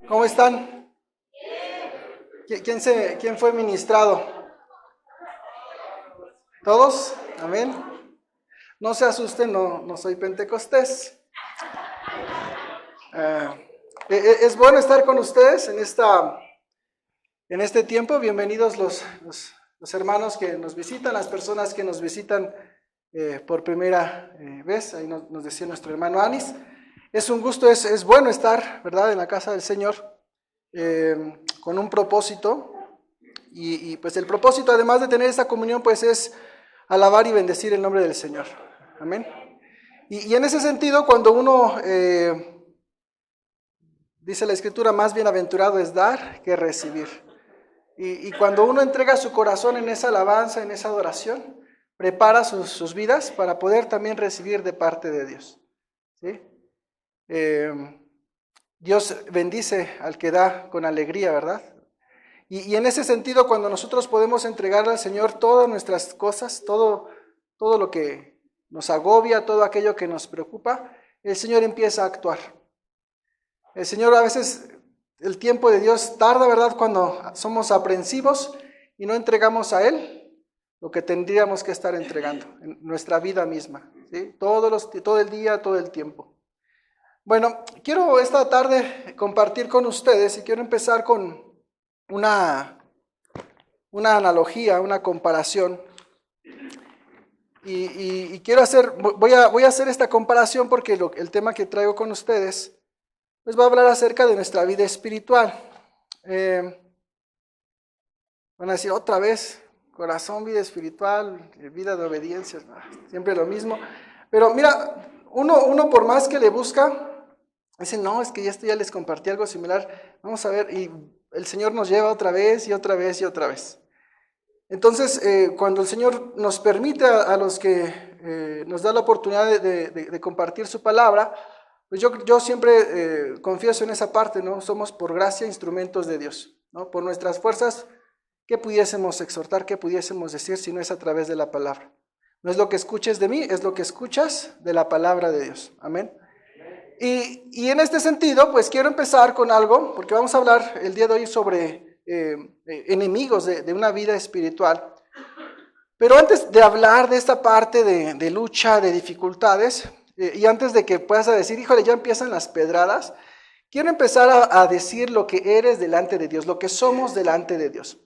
¿Cómo están? ¿Quién fue ministrado? ¿Todos? Amén. No se asusten, no soy pentecostés. Ah, es bueno estar con ustedes en este tiempo. Bienvenidos los hermanos que nos visitan, las personas que nos visitan por primera vez. Ahí nos decía nuestro hermano Anis. Es un gusto, es bueno estar, ¿verdad?, en la casa del Señor con un propósito. Y pues el propósito, además de tener esta comunión, pues es alabar y bendecir el nombre del Señor. Amén. Y en ese sentido, cuando uno, dice la Escritura, más bienaventurado es dar que recibir. Y cuando uno entrega su corazón en esa alabanza, en esa adoración, prepara sus vidas para poder también recibir de parte de Dios. ¿Sí? Dios bendice al que da con alegría, ¿verdad? Y en ese sentido, cuando nosotros podemos entregarle al Señor todas nuestras cosas, todo lo que nos agobia, todo aquello que nos preocupa, el Señor empieza a actuar. El Señor, a veces el tiempo de Dios tarda, ¿verdad?, cuando somos aprensivos y no entregamos a Él lo que tendríamos que estar entregando en nuestra vida misma, ¿sí? Todo el día, todo el tiempo. Bueno, quiero esta tarde compartir con ustedes y quiero empezar con una analogía, una comparación. Y quiero voy a hacer esta comparación porque el tema que traigo con ustedes pues va a hablar acerca de nuestra vida espiritual. Van a decir otra vez, corazón, vida espiritual, vida de obediencia, siempre lo mismo. Pero mira, uno por más que le busca, dice, no, es que esto ya les compartí algo similar, vamos a ver, y el Señor nos lleva otra vez y otra vez y otra vez. Entonces, cuando el Señor nos permite a los que nos da la oportunidad de compartir su palabra, pues yo siempre confieso en esa parte, ¿no? Somos por gracia instrumentos de Dios, ¿no? Por nuestras fuerzas, ¿qué pudiésemos exhortar, qué pudiésemos decir si no es a través de la palabra? No es lo que escuches de mí, es lo que escuchas de la palabra de Dios. Amén. Y en este sentido, pues quiero empezar con algo, porque vamos a hablar el día de hoy sobre enemigos de una vida espiritual. Pero antes de hablar de esta parte de lucha, de dificultades, y antes de que puedas decir, híjole, ya empiezan las pedradas, quiero empezar a decir lo que eres delante de Dios, lo que somos delante de Dios.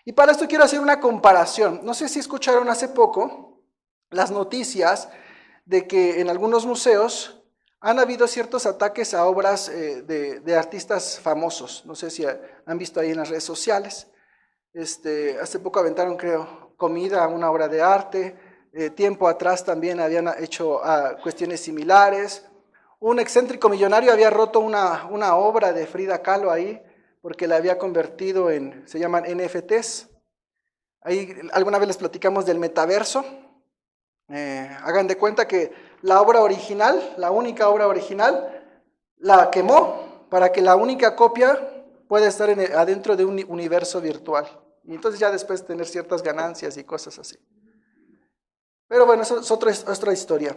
Y para esto quiero hacer una comparación. No sé si escucharon hace poco las noticias de que en algunos museos han habido ciertos ataques a obras de artistas famosos. No sé si han visto ahí en las redes sociales. Hace poco aventaron, creo, comida a una obra de arte. Tiempo atrás también habían hecho cuestiones similares. Un excéntrico millonario había roto una obra de Frida Kahlo ahí porque la había convertido se llaman NFTs. Ahí alguna vez les platicamos del metaverso. Hagan de cuenta que la obra original, la única obra original, la quemó para que la única copia pueda estar adentro de un universo virtual. Y entonces ya después tener ciertas ganancias y cosas así. Pero bueno, eso es otra historia.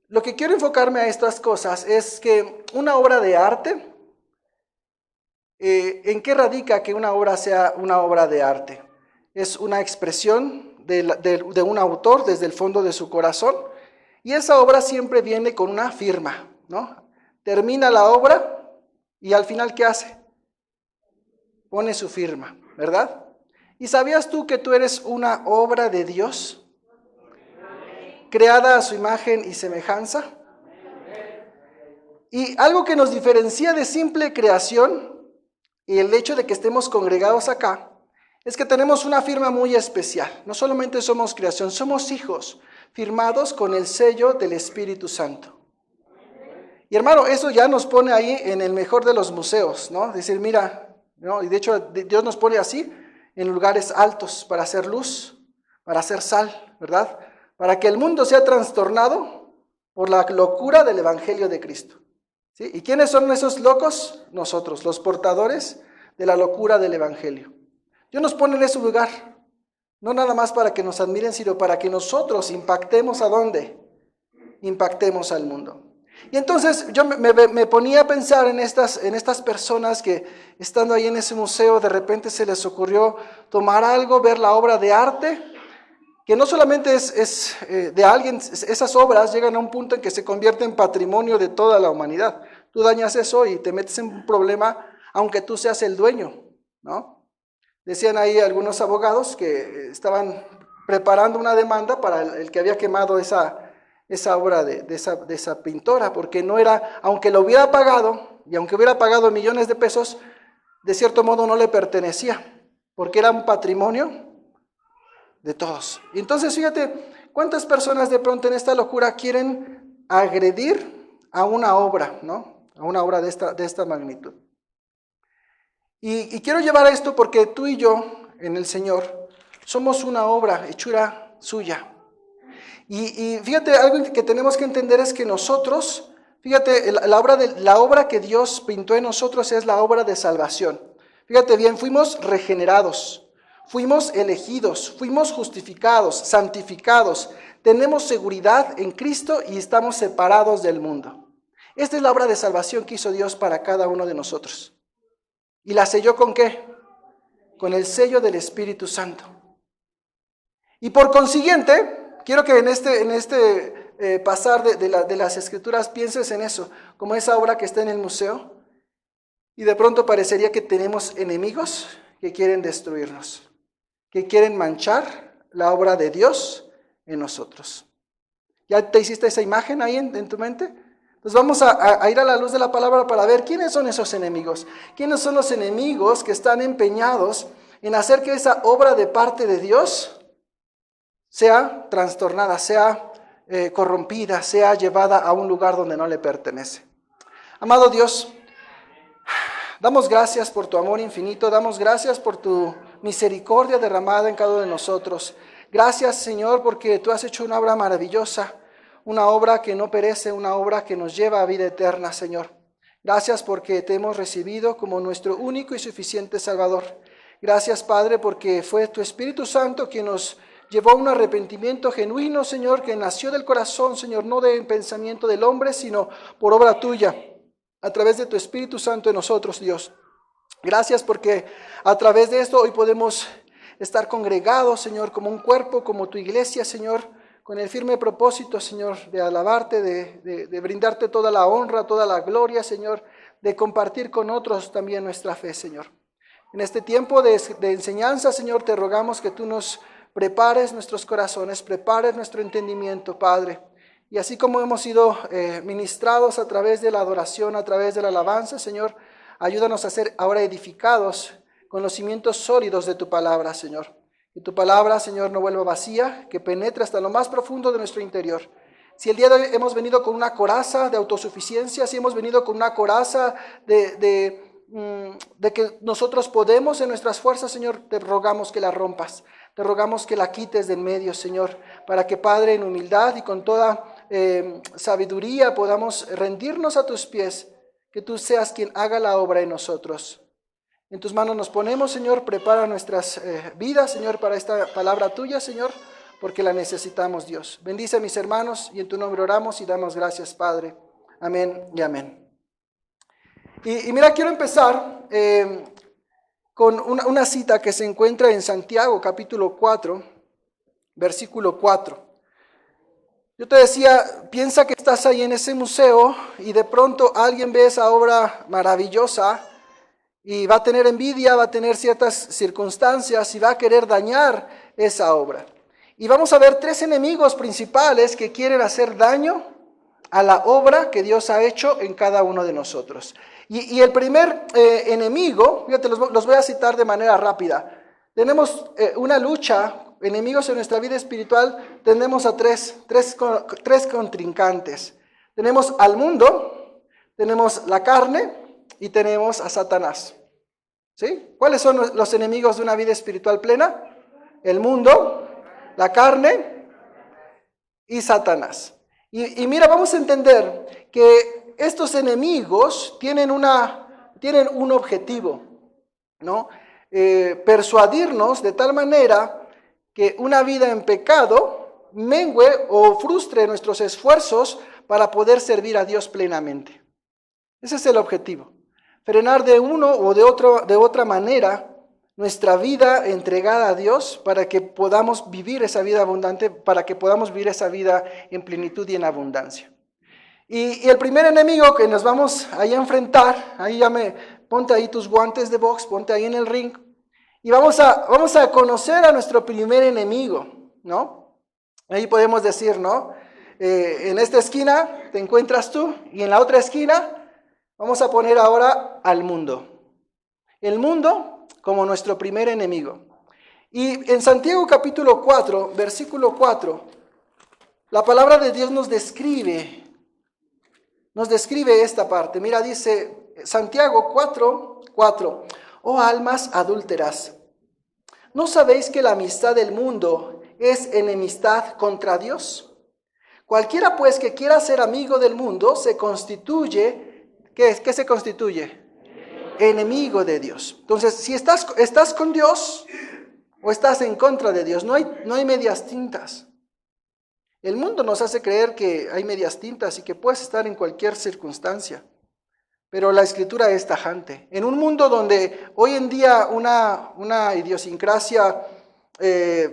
Lo que quiero enfocarme a estas cosas es que una obra de arte, ¿en qué radica que una obra sea una obra de arte? Es una expresión de un autor desde el fondo de su corazón, y esa obra siempre viene con una firma, ¿no? Termina la obra y al final, ¿qué hace? Pone su firma, ¿verdad? ¿Y sabías tú que tú eres una obra de Dios? Creada a su imagen y semejanza. Y algo que nos diferencia de simple creación y el hecho de que estemos congregados acá es que tenemos una firma muy especial. No solamente somos creación, somos hijos firmados con el sello del Espíritu Santo. Y hermano, eso ya nos pone ahí en el mejor de los museos, ¿no? Decir, mira, ¿no? Y de hecho Dios nos pone así en lugares altos para hacer luz, para hacer sal, ¿verdad? Para que el mundo sea trastornado por la locura del Evangelio de Cristo. ¿Sí? ¿Y quiénes son esos locos? Nosotros, los portadores de la locura del Evangelio. Dios nos pone en ese lugar, no nada más para que nos admiren, sino para que nosotros impactemos ¿a dónde? Impactemos al mundo. Y entonces yo me ponía a pensar en estas personas que estando ahí en ese museo de repente se les ocurrió tomar algo, ver la obra de arte, que no solamente es de alguien, esas obras llegan a un punto en que se convierte en patrimonio de toda la humanidad. Tú dañas eso y te metes en un problema aunque tú seas el dueño, ¿no? Decían ahí algunos abogados que estaban preparando una demanda para el que había quemado esa obra de esa pintora, porque no era, aunque lo hubiera pagado, y aunque hubiera pagado millones de pesos, de cierto modo no le pertenecía, porque era un patrimonio de todos. Y entonces fíjate, ¿cuántas personas de pronto en esta locura quieren agredir a una obra, ¿no? A una obra de esta magnitud. Y quiero llevar a esto porque tú y yo, en el Señor, somos una obra, hechura suya. Y fíjate, algo que tenemos que entender es que nosotros, fíjate, la obra que Dios pintó en nosotros es la obra de salvación. Fíjate bien, fuimos regenerados, fuimos elegidos, fuimos justificados, santificados, tenemos seguridad en Cristo y estamos separados del mundo. Esta es la obra de salvación que hizo Dios para cada uno de nosotros. ¿Y la selló con qué? Con el sello del Espíritu Santo. Y por consiguiente, quiero que en este pasar de las Escrituras pienses en eso, como esa obra que está en el museo, y de pronto parecería que tenemos enemigos que quieren destruirnos, que quieren manchar la obra de Dios en nosotros. ¿Ya te hiciste esa imagen ahí en tu mente? Entonces vamos a ir a la luz de la palabra para ver quiénes son esos enemigos. ¿Quiénes son los enemigos que están empeñados en hacer que esa obra de parte de Dios sea trastornada, sea corrompida, sea llevada a un lugar donde no le pertenece? Amado Dios, damos gracias por tu amor infinito, damos gracias por tu misericordia derramada en cada uno de nosotros. Gracias, Señor, porque tú has hecho una obra maravillosa, una obra que no perece, una obra que nos lleva a vida eterna, Señor. Gracias porque te hemos recibido como nuestro único y suficiente Salvador. Gracias, Padre, porque fue tu Espíritu Santo quien nos llevó a un arrepentimiento genuino, Señor, que nació del corazón, Señor, no del pensamiento del hombre, sino por obra tuya, a través de tu Espíritu Santo en nosotros, Dios. Gracias porque a través de esto hoy podemos estar congregados, Señor, como un cuerpo, como tu iglesia, Señor, con el firme propósito, Señor, de alabarte, de brindarte toda la honra, toda la gloria, Señor, de compartir con otros también nuestra fe, Señor. En este tiempo de enseñanza, Señor, te rogamos que tú nos prepares nuestros corazones, prepares nuestro entendimiento, Padre. Y así como hemos sido ministrados a través de la adoración, a través de la alabanza, Señor, ayúdanos a ser ahora edificados con los cimientos sólidos de tu palabra, Señor. Que tu palabra, Señor, no vuelva vacía, que penetre hasta lo más profundo de nuestro interior. Si el día de hoy hemos venido con una coraza de autosuficiencia, si hemos venido con una coraza de que nosotros podemos en nuestras fuerzas, Señor, te rogamos que la rompas. Te rogamos que la quites de en medio, Señor, para que, Padre, en humildad y con toda sabiduría podamos rendirnos a tus pies, que tú seas quien haga la obra en nosotros. En tus manos nos ponemos, Señor, prepara nuestras vidas, Señor, para esta palabra tuya, Señor, porque la necesitamos, Dios. Bendice a mis hermanos y en tu nombre oramos y damos gracias, Padre. Amén y amén. Y mira, quiero empezar con una cita que se encuentra en Santiago, capítulo 4, versículo 4. Yo te decía, piensa que estás ahí en ese museo y de pronto alguien ve esa obra maravillosa y va a tener envidia, va a tener ciertas circunstancias y va a querer dañar esa obra. Y vamos a ver tres enemigos principales que quieren hacer daño a la obra que Dios ha hecho en cada uno de nosotros. Y el primer enemigo, fíjate, los voy a citar de manera rápida. Tenemos una lucha, enemigos en nuestra vida espiritual, tenemos a tres contrincantes. Tenemos al mundo, tenemos la carne y tenemos a Satanás. ¿Sí? ¿Cuáles son los enemigos de una vida espiritual plena? El mundo, la carne y Satanás. Y mira, vamos a entender que estos enemigos tienen un objetivo, ¿no? Persuadirnos de tal manera que una vida en pecado mengue o frustre nuestros esfuerzos para poder servir a Dios plenamente. Ese es el objetivo. Frenar de uno o de otra manera nuestra vida entregada a Dios para que podamos vivir esa vida abundante, para que podamos vivir esa vida en plenitud y en abundancia. Y el primer enemigo que nos vamos ahí a enfrentar, ponte ahí tus guantes de box, ponte ahí en el ring, y vamos a conocer a nuestro primer enemigo, ¿no? Ahí podemos decir, ¿no? En esta esquina te encuentras tú, y en la otra esquina vamos a poner ahora al mundo. El mundo como nuestro primer enemigo. Y en Santiago capítulo 4, versículo 4, la palabra de Dios nos describe esta parte. Mira, dice Santiago 4:4, oh almas adúlteras, ¿no sabéis que la amistad del mundo es enemistad contra Dios? Cualquiera pues que quiera ser amigo del mundo se constituye, ¿qué se constituye? Enemigo de Dios. Entonces, si estás con Dios o estás en contra de Dios, no hay medias tintas. El mundo nos hace creer que hay medias tintas y que puedes estar en cualquier circunstancia. Pero la Escritura es tajante. En un mundo donde hoy en día una idiosincrasia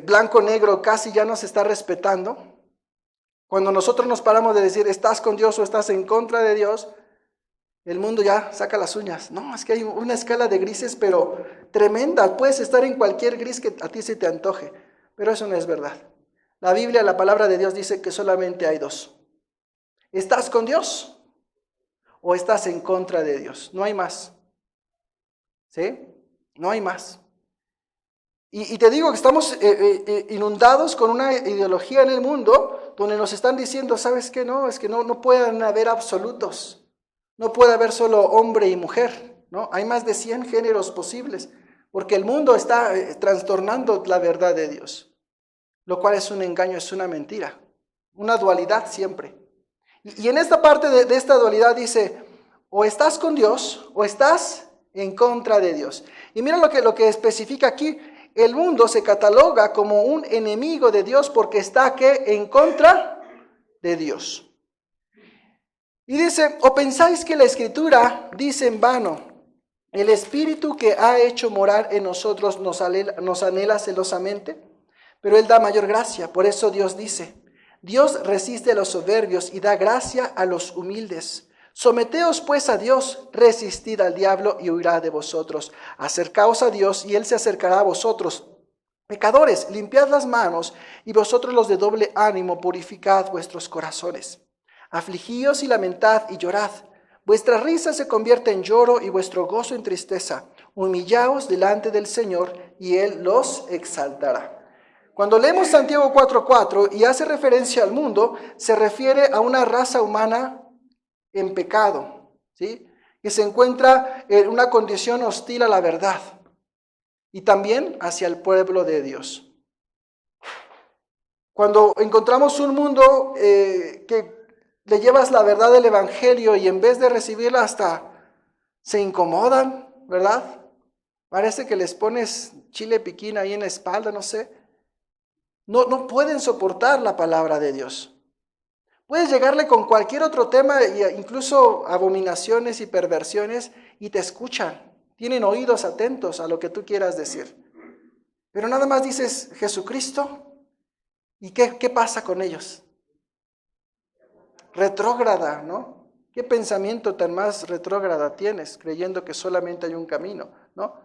blanco-negro casi ya no se está respetando, cuando nosotros nos paramos de decir estás con Dios o estás en contra de Dios, el mundo ya saca las uñas. No, es que hay una escala de grises, pero tremenda. Puedes estar en cualquier gris que a ti se te antoje, pero eso no es verdad. La Biblia, la palabra de Dios dice que solamente hay dos. ¿Estás con Dios o estás en contra de Dios? No hay más. ¿Sí? No hay más. Y te digo que estamos inundados con una ideología en el mundo donde nos están diciendo, ¿sabes qué? No, es que no pueden haber absolutos. No puede haber solo hombre y mujer, ¿no? Hay más de 100 géneros posibles, porque el mundo está trastornando la verdad de Dios, lo cual es un engaño, es una mentira, una dualidad siempre. Y en esta parte de esta dualidad dice, o estás con Dios o estás en contra de Dios. Y mira lo que especifica aquí, el mundo se cataloga como un enemigo de Dios porque está ¿qué? En contra de Dios. Y dice, ¿o pensáis que la Escritura dice en vano, el Espíritu que ha hecho morar en nosotros nos anhela celosamente? Pero Él da mayor gracia, por eso Dios dice, Dios resiste a los soberbios y da gracia a los humildes. Someteos pues a Dios, resistid al diablo y huirá de vosotros. Acercaos a Dios y Él se acercará a vosotros. Pecadores, limpiad las manos y vosotros los de doble ánimo, purificad vuestros corazones. Afligíos y lamentad y llorad. Vuestra risa se convierte en lloro y vuestro gozo en tristeza. Humillaos delante del Señor y Él los exaltará. Cuando leemos Santiago 4:4 y hace referencia al mundo, se refiere a una raza humana en pecado, ¿sí? Que se encuentra en una condición hostil a la verdad y también hacia el pueblo de Dios. Cuando encontramos un mundo que le llevas la verdad del Evangelio y en vez de recibirla hasta se incomodan, ¿verdad? Parece que les pones chile piquín ahí en la espalda, no sé. No pueden soportar la palabra de Dios. Puedes llegarle con cualquier otro tema, incluso abominaciones y perversiones, y te escuchan. Tienen oídos atentos a lo que tú quieras decir. Pero nada más dices Jesucristo, ¿y qué pasa con ellos? Retrógrada, ¿no? ¿Qué pensamiento tan más retrógrada tienes, creyendo que solamente hay un camino, ¿no?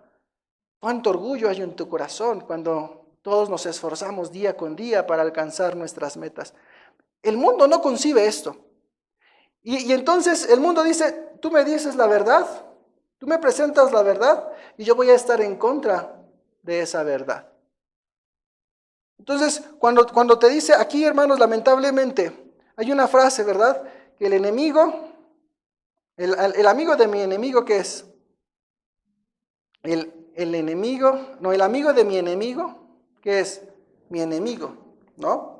¿Cuánto orgullo hay en tu corazón cuando todos nos esforzamos día con día para alcanzar nuestras metas? El mundo no concibe esto. Y entonces el mundo dice, tú me dices la verdad, tú me presentas la verdad y yo voy a estar en contra de esa verdad. Entonces, cuando te dice aquí, hermanos, lamentablemente, hay una frase, ¿verdad? Que el enemigo, el amigo de mi enemigo, ¿qué es? El amigo de mi enemigo, ¿qué es? Mi enemigo, ¿no?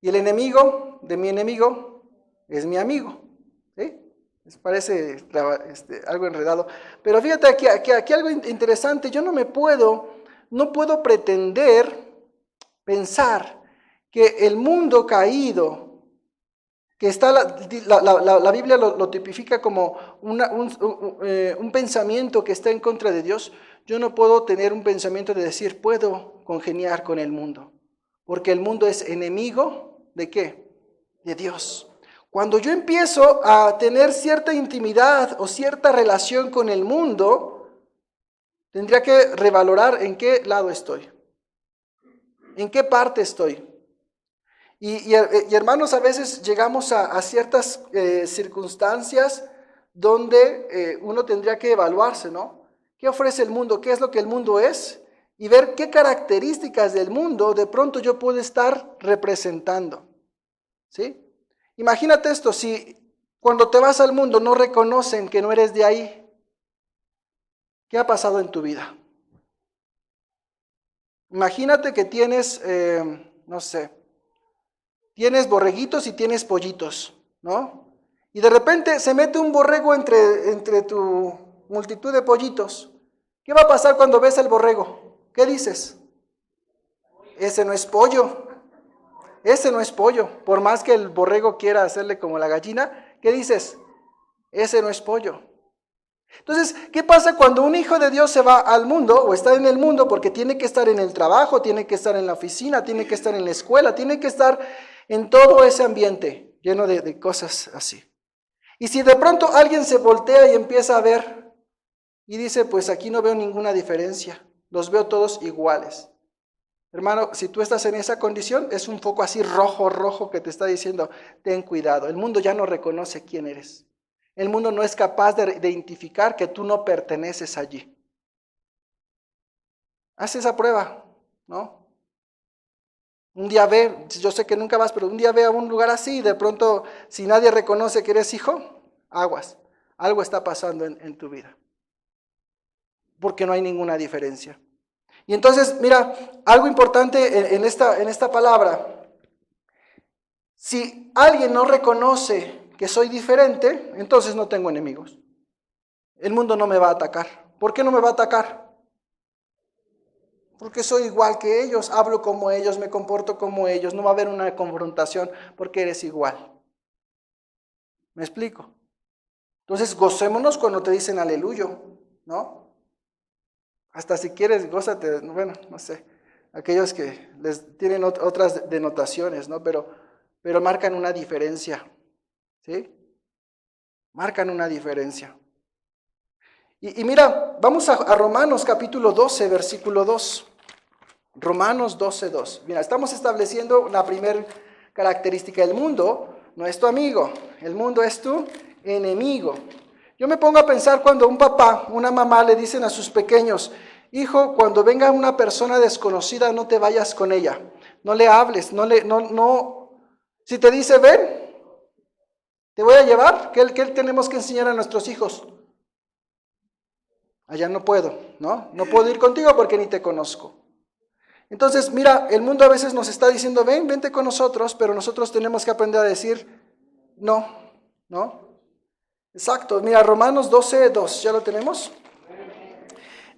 Y el enemigo de mi enemigo es mi amigo, ¿sí? Les parece algo enredado. Pero fíjate aquí algo interesante, yo no puedo pretender pensar que el mundo caído que está, la Biblia lo tipifica como un pensamiento que está en contra de Dios, yo no puedo tener un pensamiento de decir, puedo congeniar con el mundo, porque el mundo es enemigo ¿de qué? De Dios. Cuando yo empiezo a tener cierta intimidad o cierta relación con el mundo, tendría que revalorar en qué lado estoy, en qué parte estoy. Y hermanos, a veces llegamos a ciertas circunstancias donde uno tendría que evaluarse, ¿no? ¿Qué ofrece el mundo? ¿Qué es lo que el mundo es? Y ver qué características del mundo de pronto yo puedo estar representando, ¿sí? Imagínate esto, si cuando te vas al mundo no reconocen que no eres de ahí, ¿qué ha pasado en tu vida? Imagínate que tienes, no sé, tienes borreguitos y tienes pollitos, ¿no? Y de repente se mete un borrego entre tu multitud de pollitos. ¿Qué va a pasar cuando ves el borrego? ¿Qué dices? Ese no es pollo. Ese no es pollo. Por más que el borrego quiera hacerle como la gallina, ¿qué dices? Ese no es pollo. Entonces, ¿qué pasa cuando un hijo de Dios se va al mundo o está en el mundo porque tiene que estar en el trabajo, tiene que estar en la oficina, tiene que estar en la escuela, tiene que estar en todo ese ambiente lleno de cosas así? Y si de pronto alguien se voltea y empieza a ver y dice, pues aquí no veo ninguna diferencia, los veo todos iguales. Hermano, si tú estás en esa condición, es un foco así rojo que te está diciendo, ten cuidado, el mundo ya no reconoce quién eres. El mundo no es capaz de identificar que tú no perteneces allí. Haz esa prueba, ¿no? Un día ve, yo sé que nunca vas, pero un día ve a un lugar así y de pronto, si nadie reconoce que eres hijo, aguas, algo está pasando en tu vida. Porque no hay ninguna diferencia. Y entonces, mira, algo importante en esta palabra, si alguien no reconoce que soy diferente, entonces no tengo enemigos. El mundo no me va a atacar. ¿Por qué no me va a atacar? Porque soy igual que ellos, hablo como ellos, me comporto como ellos, no va a haber una confrontación porque eres igual. ¿Me explico? Entonces, gocémonos cuando te dicen aleluya, ¿no? Hasta si quieres, gózate, bueno, no sé, aquellos que les tienen otras denotaciones, ¿no? Pero marcan una diferencia, ¿sí? Marcan una diferencia. Y mira, vamos a Romanos capítulo 12, versículo 2. Romanos 12, 2. Mira, estamos estableciendo la primera característica del mundo. No es tu amigo, el mundo es tu enemigo. Yo me pongo a pensar cuando un papá, una mamá le dicen a sus pequeños, hijo, cuando venga una persona desconocida no te vayas con ella, no le hables, si te dice ven, te voy a llevar, ¿qué tenemos que enseñar a nuestros hijos? Allá no puedo, ¿no? No puedo ir contigo porque ni te conozco. Entonces, mira, el mundo a veces nos está diciendo, vente con nosotros, pero nosotros tenemos que aprender a decir, no, ¿no? Exacto, mira, Romanos 12, 2, ¿ya lo tenemos?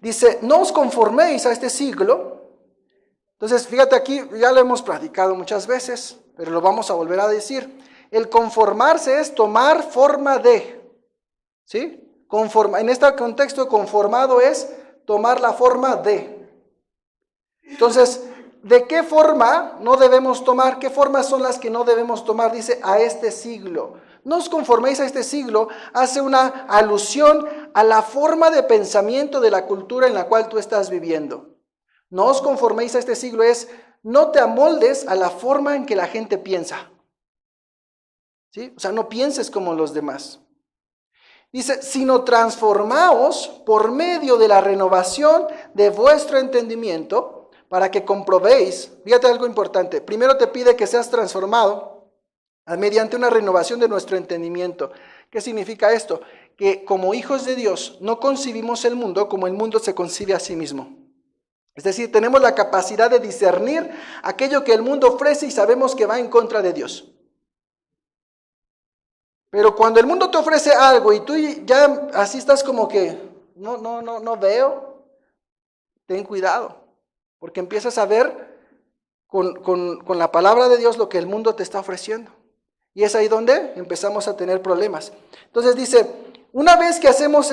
Dice, no os conforméis a este siglo. Entonces, fíjate aquí, ya lo hemos platicado muchas veces, pero lo vamos a volver a decir. El conformarse es tomar forma de, ¿sí? En este contexto, conformado es tomar la forma de. Entonces, ¿de qué forma no debemos tomar? ¿Qué formas son las que no debemos tomar? Dice, a este siglo. No os conforméis a este siglo, hace una alusión a la forma de pensamiento de la cultura en la cual tú estás viviendo. No os conforméis a este siglo es, no te amoldes a la forma en que la gente piensa. ¿Sí? O sea, no pienses como los demás. Dice, sino transformaos por medio de la renovación de vuestro entendimiento, para que comprobéis, fíjate algo importante, primero te pide que seas transformado mediante una renovación de nuestro entendimiento. ¿Qué significa esto? Que como hijos de Dios no concibimos el mundo como el mundo se concibe a sí mismo. Es decir, tenemos la capacidad de discernir aquello que el mundo ofrece y sabemos que va en contra de Dios. Pero cuando el mundo te ofrece algo y tú ya así estás como que, no veo, ten cuidado. Porque empiezas a ver con la palabra de Dios lo que el mundo te está ofreciendo. Y es ahí donde empezamos a tener problemas. Entonces dice, una vez que hacemos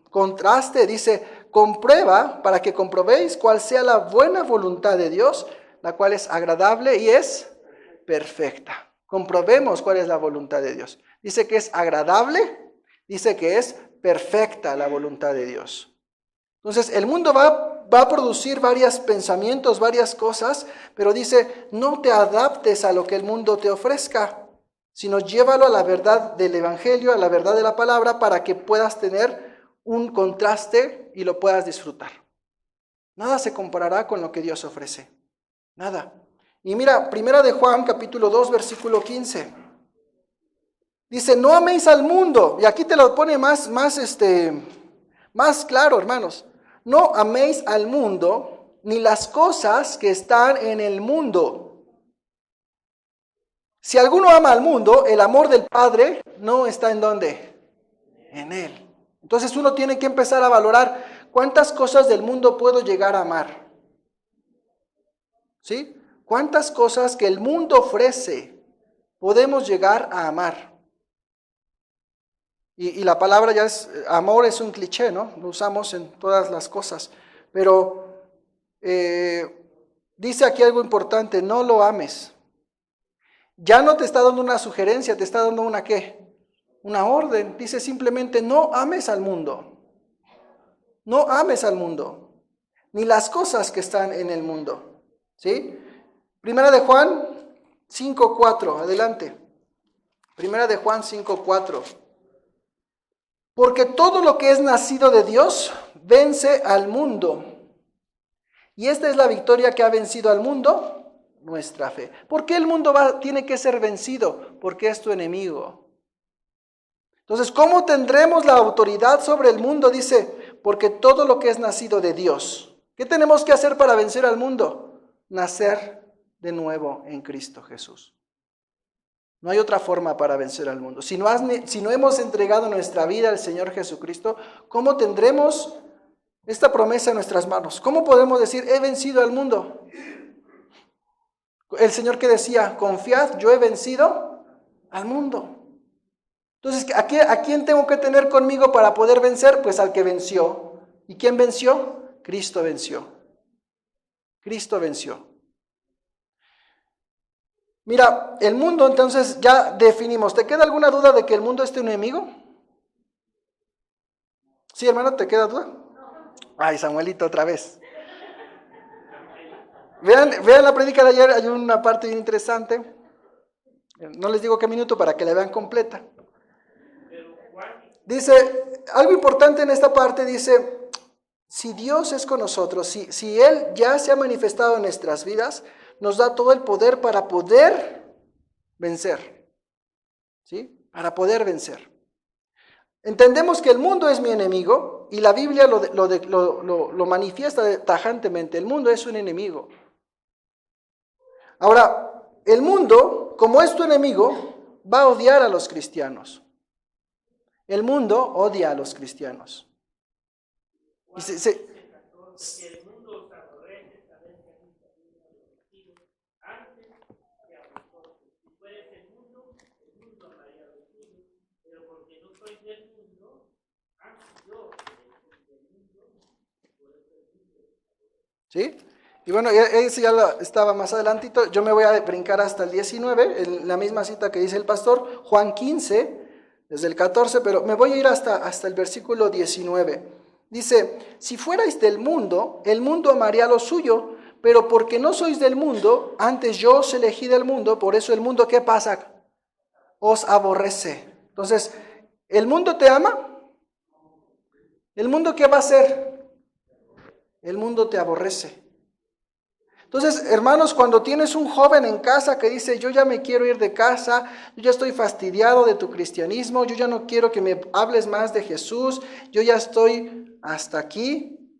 contraste, dice, comprueba para que comprobéis cuál sea la buena voluntad de Dios, la cual es agradable y es perfecta. Comprobemos cuál es la voluntad de Dios. Dice que es agradable, dice que es perfecta la voluntad de Dios. Entonces el mundo va a producir varios pensamientos, varias cosas, pero dice, no te adaptes a lo que el mundo te ofrezca, sino llévalo a la verdad del Evangelio, a la verdad de la palabra, para que puedas tener un contraste y lo puedas disfrutar. Nada se comparará con lo que Dios ofrece. Nada. Y mira, 1 de Juan, capítulo 2, versículo 15. Dice, no améis al mundo. Y aquí te lo pone más claro, hermanos. No améis al mundo, ni las cosas que están en el mundo. Si alguno ama al mundo, el amor del Padre no está ¿en dónde? En él. Entonces uno tiene que empezar a valorar cuántas cosas del mundo puedo llegar a amar. ¿Sí? ¿Cuántas cosas que el mundo ofrece podemos llegar a amar? Y la palabra ya es, amor es un cliché, ¿no? Lo usamos en todas las cosas. Pero dice aquí algo importante, no lo ames. Ya no te está dando una sugerencia, te está dando una ¿qué? Una orden. Dice simplemente, no ames al mundo. No ames al mundo, ni las cosas que están en el mundo. ¿Sí? Primera de Juan 5:4, adelante. Primera de Juan 5:4. Porque todo lo que es nacido de Dios vence al mundo. Y esta es la victoria que ha vencido al mundo, nuestra fe. ¿Por qué el mundo tiene que ser vencido? Porque es tu enemigo. Entonces, ¿cómo tendremos la autoridad sobre el mundo? Dice, porque todo lo que es nacido de Dios. ¿Qué tenemos que hacer para vencer al mundo? Nacer de nuevo en Cristo Jesús. No hay otra forma para vencer al mundo. Si no hemos entregado nuestra vida al Señor Jesucristo, ¿cómo tendremos esta promesa en nuestras manos? ¿Cómo podemos decir, he vencido al mundo? El Señor que decía, confiad, yo he vencido al mundo. Entonces, ¿a quién tengo que tener conmigo para poder vencer? Pues al que venció. ¿Y quién venció? Cristo venció. Cristo venció. Mira, el mundo entonces ya definimos. ¿Te queda alguna duda de que el mundo es tu enemigo? ¿Sí, hermano? ¿Te queda duda? Ay, Samuelito, otra vez. Vean la prédica de ayer, hay una parte bien interesante. No les digo qué minuto para que la vean completa. Dice, algo importante en esta parte, dice, si Dios es con nosotros, si Él ya se ha manifestado en nuestras vidas, nos da todo el poder para poder vencer. ¿Sí? Para poder vencer. Entendemos que el mundo es mi enemigo y la Biblia lo manifiesta tajantemente. El mundo es un enemigo. Ahora, el mundo, como es tu enemigo, va a odiar a los cristianos. El mundo odia a los cristianos. Y ¿sí? Y bueno, ese ya estaba más adelantito. Yo me voy a brincar hasta el 19, en la misma cita que dice el pastor, Juan 15, desde el 14, pero me voy a ir hasta el versículo 19. Dice, si fuerais del mundo, el mundo amaría lo suyo, pero porque no sois del mundo, antes yo os elegí del mundo, por eso el mundo, ¿qué pasa? Os aborrece. Entonces, ¿el mundo te ama? ¿El mundo qué va a hacer? El mundo te aborrece. Entonces, hermanos, cuando tienes un joven en casa que dice, yo ya me quiero ir de casa, yo ya estoy fastidiado de tu cristianismo, yo ya no quiero que me hables más de Jesús, yo ya estoy hasta aquí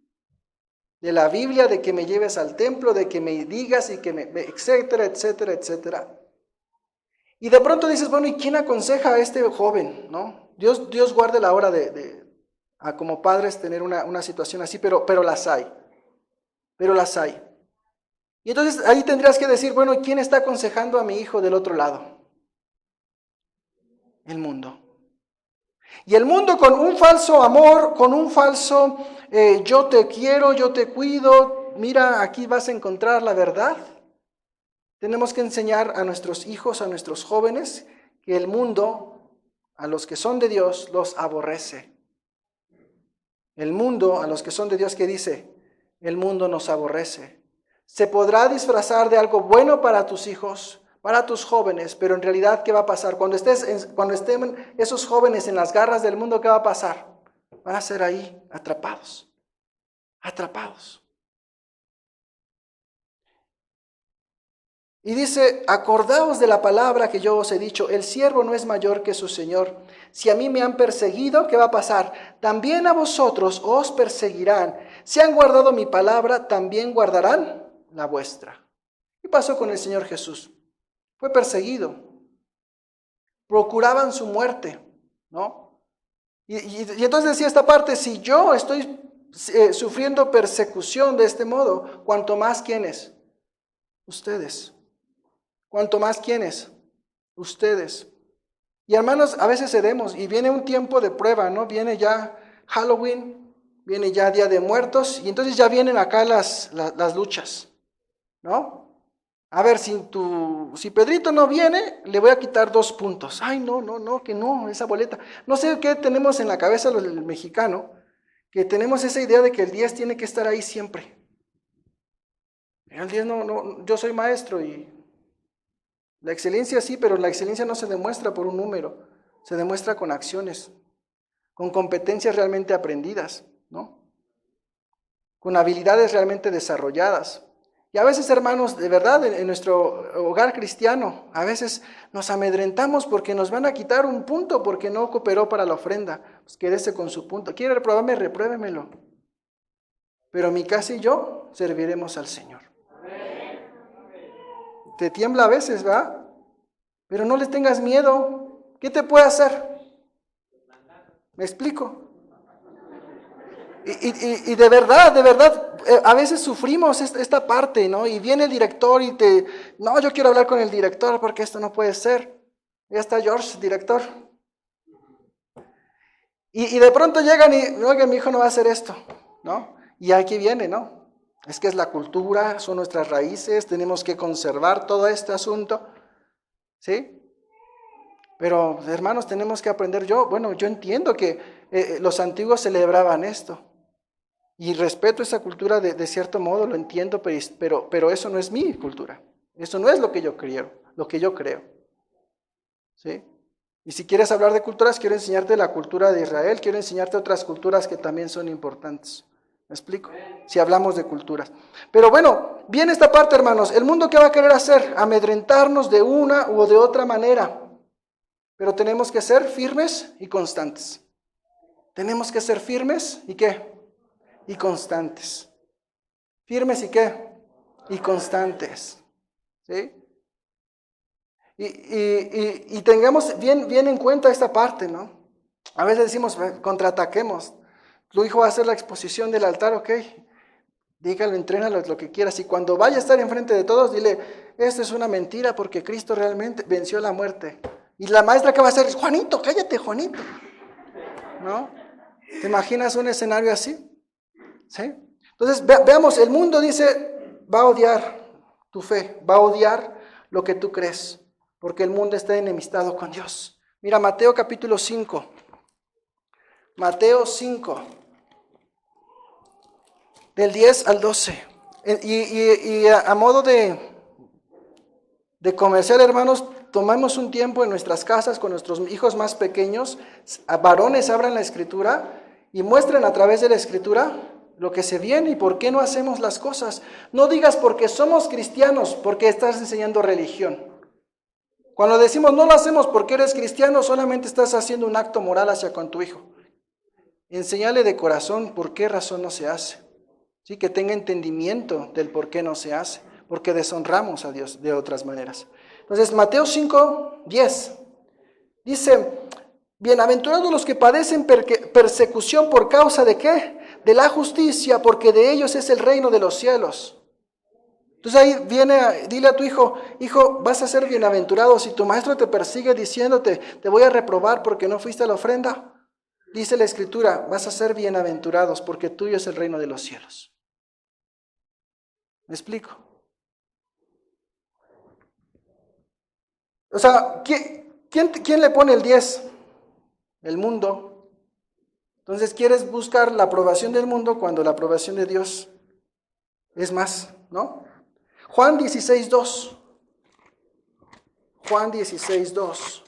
de la Biblia, de que me lleves al templo, de que me digas y que etcétera, etcétera, etcétera. Y de pronto dices, bueno, ¿y quién aconseja a este joven? ¿No? Dios guarde la hora a como padres tener una situación así, pero las hay. Pero las hay. Y entonces ahí tendrías que decir, bueno, ¿quién está aconsejando a mi hijo del otro lado? El mundo. Y el mundo con un falso amor, con un falso yo te quiero, yo te cuido, mira, aquí vas a encontrar la verdad. Tenemos que enseñar a nuestros hijos, a nuestros jóvenes, que el mundo, a los que son de Dios, los aborrece. El mundo, a los que son de Dios, ¿qué dice? El mundo nos aborrece. Se podrá disfrazar de algo bueno para tus hijos, para tus jóvenes, pero en realidad, ¿qué va a pasar? Cuando estén esos jóvenes en las garras del mundo, ¿qué va a pasar? Van a ser ahí atrapados. Y dice, acordaos de la palabra que yo os he dicho, el siervo no es mayor que su señor. Si a mí me han perseguido, ¿qué va a pasar? También a vosotros os perseguirán. Si han guardado mi palabra, también guardarán la vuestra. ¿Qué pasó con el Señor Jesús? Fue perseguido. Procuraban su muerte, ¿no? Y entonces decía esta parte, si yo estoy sufriendo persecución de este modo, ¿cuánto más quiénes? Ustedes. ¿Cuánto más quiénes? Ustedes. Y hermanos, a veces cedemos y viene un tiempo de prueba, ¿no? Viene ya Halloween, viene ya Día de Muertos y entonces ya vienen acá las luchas, ¿no? A ver, si Pedrito no viene, le voy a quitar 2 puntos. Ay, no, que no, esa boleta. No sé qué tenemos en la cabeza los del mexicano, que tenemos esa idea de que el 10 tiene que estar ahí siempre. El 10 no, yo soy maestro y la excelencia sí, pero la excelencia no se demuestra por un número, se demuestra con acciones, con competencias realmente aprendidas, ¿no? Con habilidades realmente desarrolladas. Y a veces, hermanos, de verdad, en nuestro hogar cristiano, a veces nos amedrentamos porque nos van a quitar un punto porque no cooperó para la ofrenda. Pues quédese con su punto. ¿Quiere reprobarme? Repruébemelo. Pero mi casa y yo serviremos al Señor. Te tiembla a veces, ¿va? Pero no les tengas miedo. ¿Qué te puede hacer? ¿Me explico? Y de verdad, a veces sufrimos esta parte, ¿no? Y viene el director y no, yo quiero hablar con el director porque esto no puede ser. Ya está George, director. Y de pronto llegan y, oiga, mi hijo no va a hacer esto, ¿no? Y aquí viene, ¿no? Es que es la cultura, son nuestras raíces, tenemos que conservar todo este asunto, ¿sí? Pero, hermanos, tenemos que aprender. Yo entiendo que los antiguos celebraban esto. Y respeto esa cultura de cierto modo, lo entiendo, pero eso no es mi cultura. Eso no es lo que yo creo. ¿Sí? Y si quieres hablar de culturas, quiero enseñarte la cultura de Israel, quiero enseñarte otras culturas que también son importantes. ¿Me explico? Si hablamos de culturas. Pero bueno, viene esta parte, hermanos. ¿El mundo qué va a querer hacer? Amedrentarnos de una u de otra manera. Pero tenemos que ser firmes y constantes. Tenemos que ser firmes y ¿qué? Y constantes. ¿Firmes y qué? Y constantes. ¿Sí? Y tengamos bien en cuenta esta parte, ¿no? A veces decimos, contraataquemos. Tu hijo va a hacer la exposición del altar, ok. Dígalo, entrénalo, lo que quieras. Y cuando vaya a estar enfrente de todos, dile, esto es una mentira porque Cristo realmente venció la muerte. Y la maestra, ¿qué va a hacer? Juanito, cállate, Juanito. ¿No? ¿Te imaginas un escenario así? ¿Sí? Entonces, veamos, el mundo dice, va a odiar tu fe, va a odiar lo que tú crees, porque el mundo está enemistado con Dios. Mira, Mateo capítulo 5. Mateo 5, del 10 al 12. Y a modo de comercial, hermanos, tomamos un tiempo en nuestras casas con nuestros hijos más pequeños, a varones abran la Escritura y muestren a través de la Escritura lo que se viene y por qué no hacemos las cosas. No digas porque somos cristianos, porque estás enseñando religión. Cuando decimos no lo hacemos porque eres cristiano, solamente estás haciendo un acto moral hacia con tu hijo. Enséñale de corazón por qué razón no se hace. ¿Sí? Que tenga entendimiento del por qué no se hace, porque deshonramos a Dios de otras maneras. Entonces, Mateo 5, 10 dice, bienaventurados los que padecen persecución por causa de ¿qué? De la justicia, porque de ellos es el reino de los cielos. Entonces ahí viene, dile a tu hijo, hijo, vas a ser bienaventurado. Si tu maestro te persigue diciéndote, te voy a reprobar porque no fuiste a la ofrenda, dice la Escritura, vas a ser bienaventurados porque tuyo es el reino de los cielos. ¿Me explico? O sea, ¿quién le pone el 10? El mundo. Entonces quieres buscar la aprobación del mundo cuando la aprobación de Dios es más, ¿no? Juan 16:2. Juan 16:2.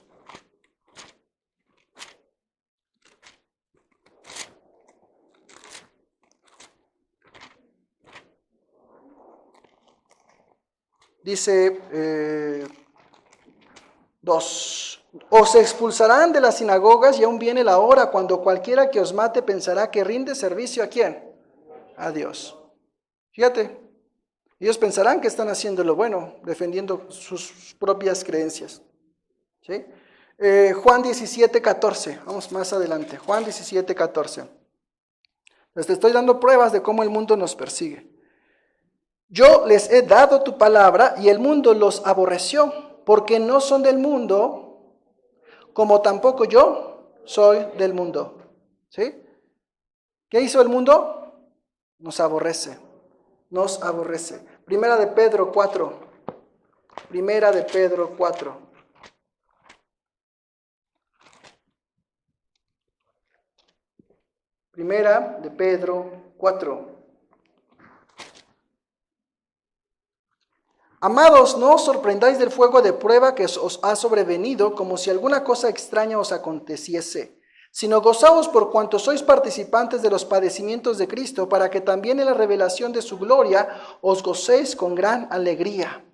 Dice 2. Os expulsarán de las sinagogas y aún viene la hora cuando cualquiera que os mate pensará que rinde servicio ¿a quién? A Dios. Fíjate, ellos pensarán que están haciendo lo bueno, defendiendo sus propias creencias. ¿Sí? Juan 17:14, vamos más adelante. Juan 17:14. Les estoy dando pruebas de cómo el mundo nos persigue. Yo les he dado tu palabra y el mundo los aborreció, porque no son del mundo, como tampoco yo soy del mundo. ¿Sí? ¿Qué hizo el mundo? Nos aborrece. Nos aborrece. Primera de Pedro 4. Primera de Pedro 4. Primera de Pedro 4. Amados, no os sorprendáis del fuego de prueba que os ha sobrevenido, como si alguna cosa extraña os aconteciese, sino gozaos por cuanto sois participantes de los padecimientos de Cristo, para que también en la revelación de su gloria os gocéis con gran alegría.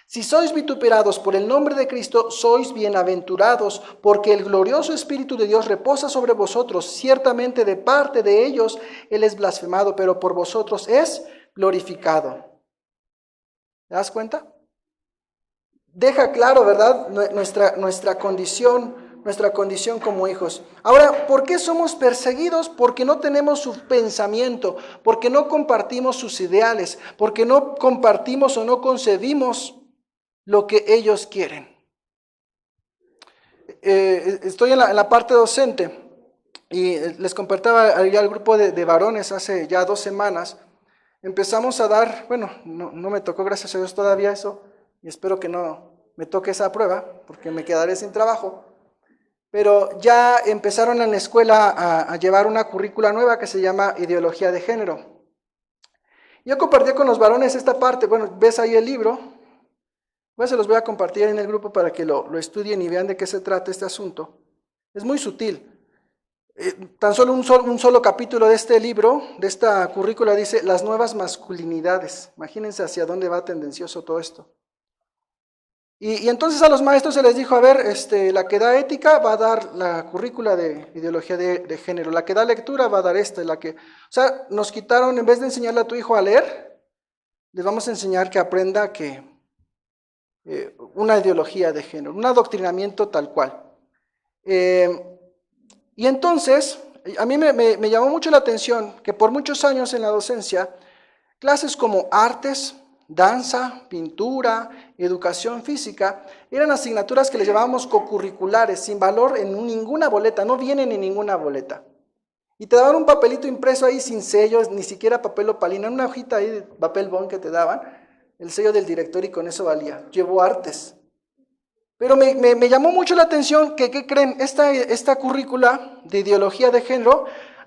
Si sois vituperados por el nombre de Cristo, sois bienaventurados, porque el glorioso Espíritu de Dios reposa sobre vosotros. Ciertamente de parte de ellos Él es blasfemado, pero por vosotros es glorificado. ¿Te das cuenta? Deja claro, ¿verdad? Nuestra condición como hijos. Ahora, ¿por qué somos perseguidos? Porque no tenemos su pensamiento, porque no compartimos sus ideales, porque no compartimos o no concebimos lo que ellos quieren. Estoy en la parte docente y les compartaba ya al grupo de varones hace ya 2 semanas. Empezamos a dar, bueno, no me tocó, gracias a Dios, todavía eso, y espero que no me toque esa prueba, porque me quedaré sin trabajo, pero ya empezaron en la escuela a llevar una currícula nueva que se llama Ideología de Género. Yo compartí con los varones esta parte, bueno, ves ahí el libro, pues se los voy a compartir en el grupo para que lo estudien y vean de qué se trata este asunto. Es muy sutil. Tan solo un solo capítulo de este libro, de esta currícula, dice las nuevas masculinidades. Imagínense hacia dónde va tendencioso todo esto. Y entonces a los maestros se les dijo, a ver, la que da ética va a dar la currícula de ideología de género, la que da lectura va a dar esta, o sea, nos quitaron, en vez de enseñarle a tu hijo a leer, les vamos a enseñar que aprenda una ideología de género, un adoctrinamiento tal cual. Y entonces, a mí me llamó mucho la atención que por muchos años en la docencia, clases como artes, danza, pintura, educación física, eran asignaturas que le llamábamos cocurriculares, sin valor en ninguna boleta, no vienen en ninguna boleta. Y te daban un papelito impreso ahí sin sellos, ni siquiera papel opalina, una hojita ahí de papel bond que te daban, el sello del director y con eso valía. Llevó artes. Pero me llamó mucho la atención que, ¿qué creen? Esta currícula de ideología de género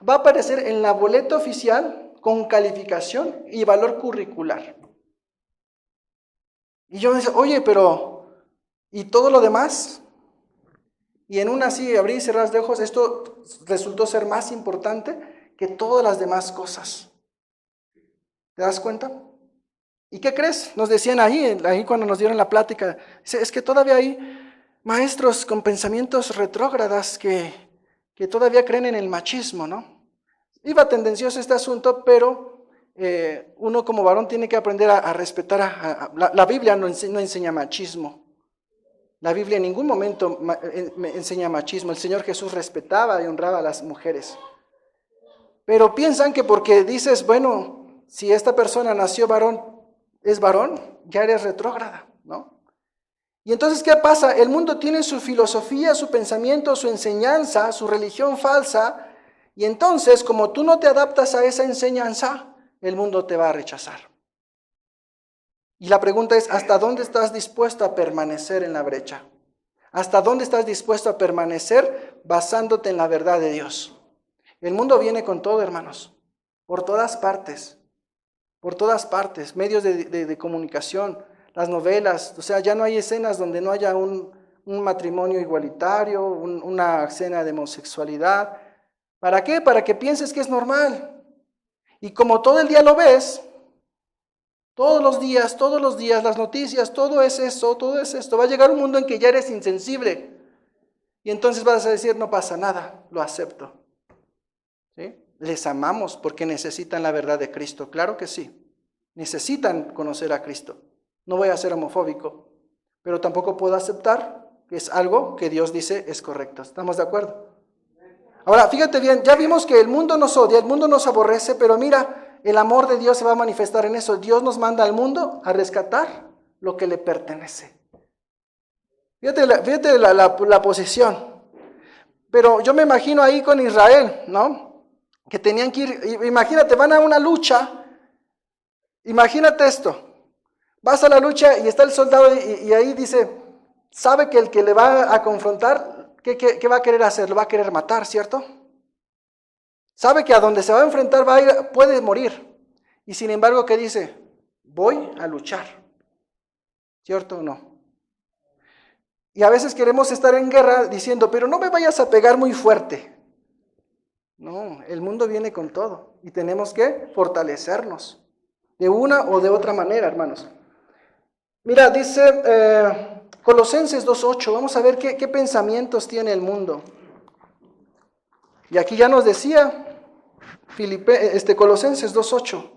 va a aparecer en la boleta oficial con calificación y valor curricular. Y yo me decía, oye, pero, ¿y todo lo demás? Y en una así, abrir y cerrar de ojos, esto resultó ser más importante que todas las demás cosas. ¿Te das cuenta? ¿Y qué crees? Nos decían ahí cuando nos dieron la plática, es que todavía hay maestros con pensamientos retrógradas que todavía creen en el machismo, ¿no? Iba tendencioso este asunto, pero uno como varón tiene que aprender a respetar, la Biblia no enseña machismo. La Biblia en ningún momento enseña machismo. El Señor Jesús respetaba y honraba a las mujeres. Pero piensan que porque dices, bueno, si esta persona nació varón, es varón, ya eres retrógrada, ¿no? Y entonces, ¿qué pasa? El mundo tiene su filosofía, su pensamiento, su enseñanza, su religión falsa, y entonces, como tú no te adaptas a esa enseñanza, el mundo te va a rechazar. Y la pregunta es, ¿hasta dónde estás dispuesto a permanecer en la brecha? ¿Hasta dónde estás dispuesto a permanecer basándote en la verdad de Dios? El mundo viene con todo, hermanos, por todas partes, medios de comunicación, las novelas, o sea, ya no hay escenas donde no haya un matrimonio igualitario, una escena de homosexualidad. ¿Para qué? Para que pienses que es normal. Y como todo el día lo ves, todos los días, las noticias, todo es esto. Va a llegar un mundo en que ya eres insensible. Y entonces vas a decir, no pasa nada, lo acepto. ¿Sí? Les amamos porque necesitan la verdad de Cristo. Claro que sí. Necesitan conocer a Cristo. No voy a ser homofóbico, pero tampoco puedo aceptar que es algo que Dios dice es correcto. ¿Estamos de acuerdo? Ahora, fíjate bien, ya vimos que el mundo nos odia, el mundo nos aborrece, pero mira, el amor de Dios se va a manifestar en eso. Dios nos manda al mundo a rescatar lo que le pertenece. Fíjate la posición. Pero yo me imagino ahí con Israel, ¿no? Que tenían que ir, imagínate, van a una lucha, imagínate esto. Vas a la lucha y está el soldado y ahí dice, sabe que el que le va a confrontar, ¿qué va a querer hacer? Lo va a querer matar, ¿cierto? Sabe que a donde se va a enfrentar va a ir, puede morir. Y sin embargo, ¿qué dice? Voy a luchar. ¿Cierto o no? Y a veces queremos estar en guerra diciendo, pero no me vayas a pegar muy fuerte. No, el mundo viene con todo y tenemos que fortalecernos de una o de otra manera, hermanos. Mira, dice Colosenses 2:8, vamos a ver qué pensamientos tiene el mundo. Y aquí ya nos decía Colosenses 2:8.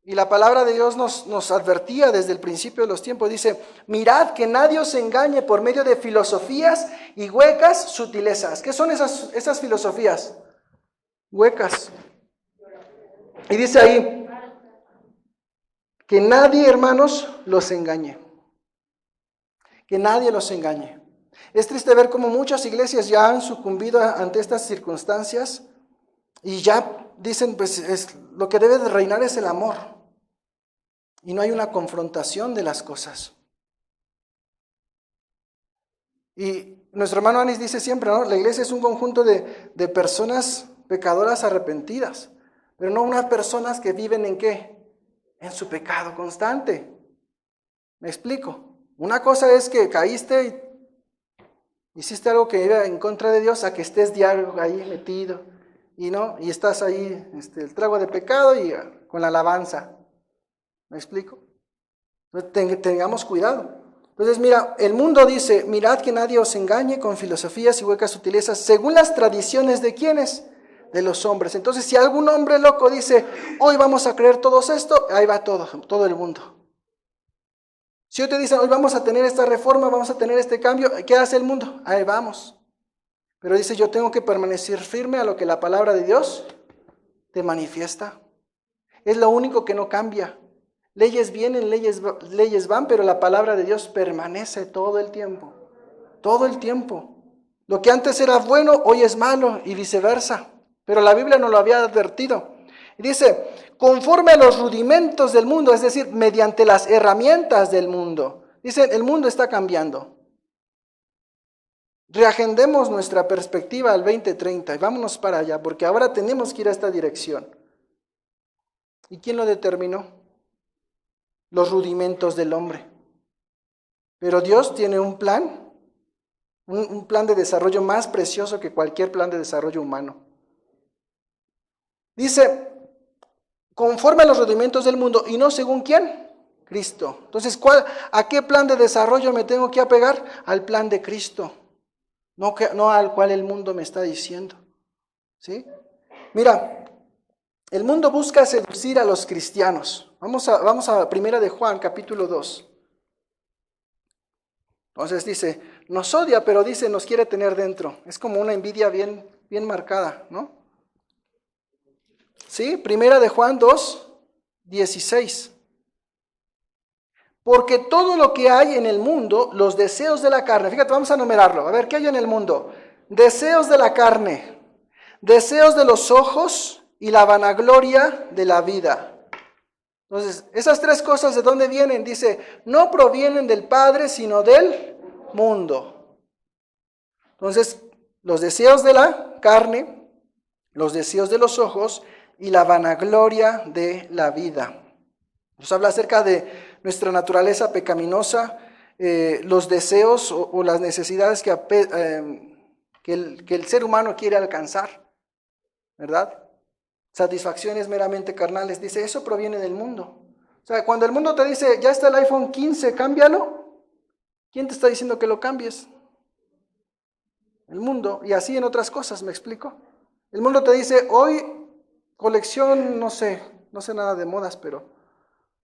Y la palabra de Dios nos advertía desde el principio de los tiempos. Dice, mirad que nadie os engañe por medio de filosofías y huecas sutilezas. ¿Qué son esas filosofías? Huecas. Y dice ahí, que nadie, hermanos, los engañe. Que nadie los engañe. Es triste ver cómo muchas iglesias ya han sucumbido ante estas circunstancias y ya dicen, pues lo que debe de reinar es el amor. Y no hay una confrontación de las cosas. Y nuestro hermano Anis dice siempre, ¿no? La iglesia es un conjunto de personas pecadoras arrepentidas, pero no unas personas que viven ¿en qué? En su pecado constante. ¿Me explico? Una cosa es que caíste y hiciste algo que iba en contra de Dios, a que estés diario ahí metido y estás ahí, el trago de pecado y con la alabanza. ¿Me explico? Entonces, tengamos cuidado. Entonces, mira, el mundo dice, mirad que nadie os engañe con filosofías y huecas sutilezas, según las tradiciones de ¿quiénes? De los hombres. Entonces, si algún hombre loco dice, hoy vamos a creer todos esto, ahí va todo el mundo. Si hoy te dicen, hoy vamos a tener esta reforma, vamos a tener este cambio, ¿qué hace el mundo? Ahí vamos. Pero dice, yo tengo que permanecer firme a lo que la palabra de Dios te manifiesta. Es lo único que no cambia. Leyes vienen, leyes van, pero la palabra de Dios permanece todo el tiempo. Todo el tiempo. Lo que antes era bueno, hoy es malo y viceversa. Pero la Biblia nos lo había advertido. Y dice, conforme a los rudimentos del mundo, es decir, mediante las herramientas del mundo. Dice, el mundo está cambiando. Reagendemos nuestra perspectiva al 2030 y vámonos para allá, porque ahora tenemos que ir a esta dirección. ¿Y quién lo determinó? Los rudimentos del hombre. Pero Dios tiene un plan de desarrollo más precioso que cualquier plan de desarrollo humano. Dice, conforme a los rudimentos del mundo, y no según ¿quién? Cristo. Entonces, ¿a qué plan de desarrollo me tengo que apegar? Al plan de Cristo, no al cual el mundo me está diciendo. ¿Sí? Mira, el mundo busca seducir a los cristianos. Vamos a 1 de Juan, capítulo 2. Entonces dice, nos odia, pero dice, nos quiere tener dentro. Es como una envidia bien marcada, ¿no? Sí, 1 de Juan 2, 16. Porque todo lo que hay en el mundo, los deseos de la carne, fíjate, vamos a numerarlo, a ver, ¿qué hay en el mundo? Deseos de la carne, deseos de los ojos y la vanagloria de la vida. Entonces, esas tres cosas, ¿de dónde vienen? Dice, no provienen del Padre, sino del mundo. Entonces, los deseos de la carne, los deseos de los ojos y la vanagloria de la vida. Nos habla acerca de nuestra naturaleza pecaminosa, los deseos o las necesidades que el ser humano quiere alcanzar, ¿verdad? Satisfacciones meramente carnales. Dice, eso proviene del mundo. O sea, cuando el mundo te dice, ya está el iPhone 15, cámbialo, ¿quién te está diciendo que lo cambies? El mundo. Y así en otras cosas, ¿me explico? El mundo te dice, hoy colección, no sé nada de modas, pero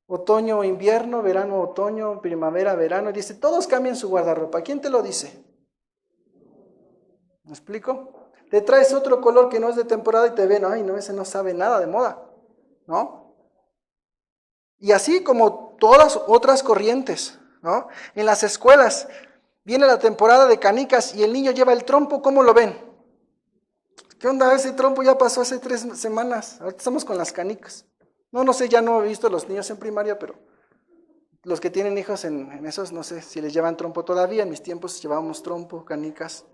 otoño, invierno, verano, otoño, primavera, verano. Y dice, todos cambian su guardarropa. ¿Quién te lo dice? ¿Me explico? Te traes otro color que no es de temporada y te ven, ay, no, ese no sabe nada de moda, ¿no? Y así como todas otras corrientes, ¿no? En las escuelas viene la temporada de canicas y el niño lleva el trompo, ¿cómo lo ven? ¿Qué onda? Ese trompo ya pasó hace 3 semanas, ahorita estamos con las canicas. No sé, ya no he visto a los niños en primaria, pero los que tienen hijos en esos, no sé si les llevan trompo todavía. En mis tiempos llevábamos trompo, canicas,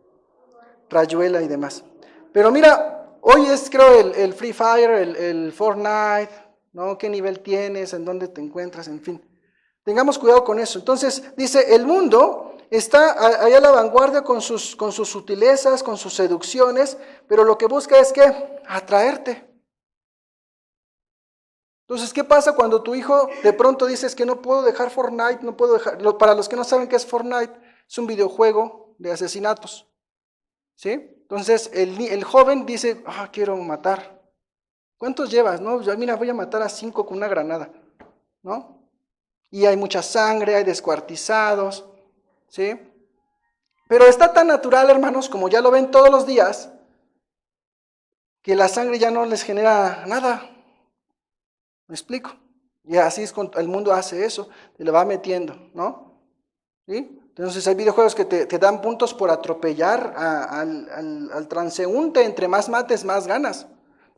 rayuela y demás. Pero mira, hoy es creo el Free Fire, el Fortnite, ¿no? ¿Qué nivel tienes? ¿En dónde te encuentras? En fin, tengamos cuidado con eso. Entonces, dice, el mundo está ahí a la vanguardia con sus sutilezas, con sus seducciones, pero lo que busca es ¿qué? Atraerte. Entonces, ¿qué pasa cuando tu hijo de pronto dices que no puedo dejar Fortnite, no puedo dejar? Para los que no saben qué es Fortnite, es un videojuego de asesinatos, ¿sí? Entonces, el joven dice, quiero matar. ¿Cuántos llevas? No, mira, voy a matar a 5 con una granada, ¿no? Y hay mucha sangre, hay descuartizados, ¿sí? Pero está tan natural, hermanos, como ya lo ven todos los días, que la sangre ya no les genera nada. ¿Me explico? Y así es, el mundo hace eso, te lo va metiendo, ¿no? ¿Sí? Entonces hay videojuegos que te dan puntos por atropellar al transeúnte, entre más mates, más ganas.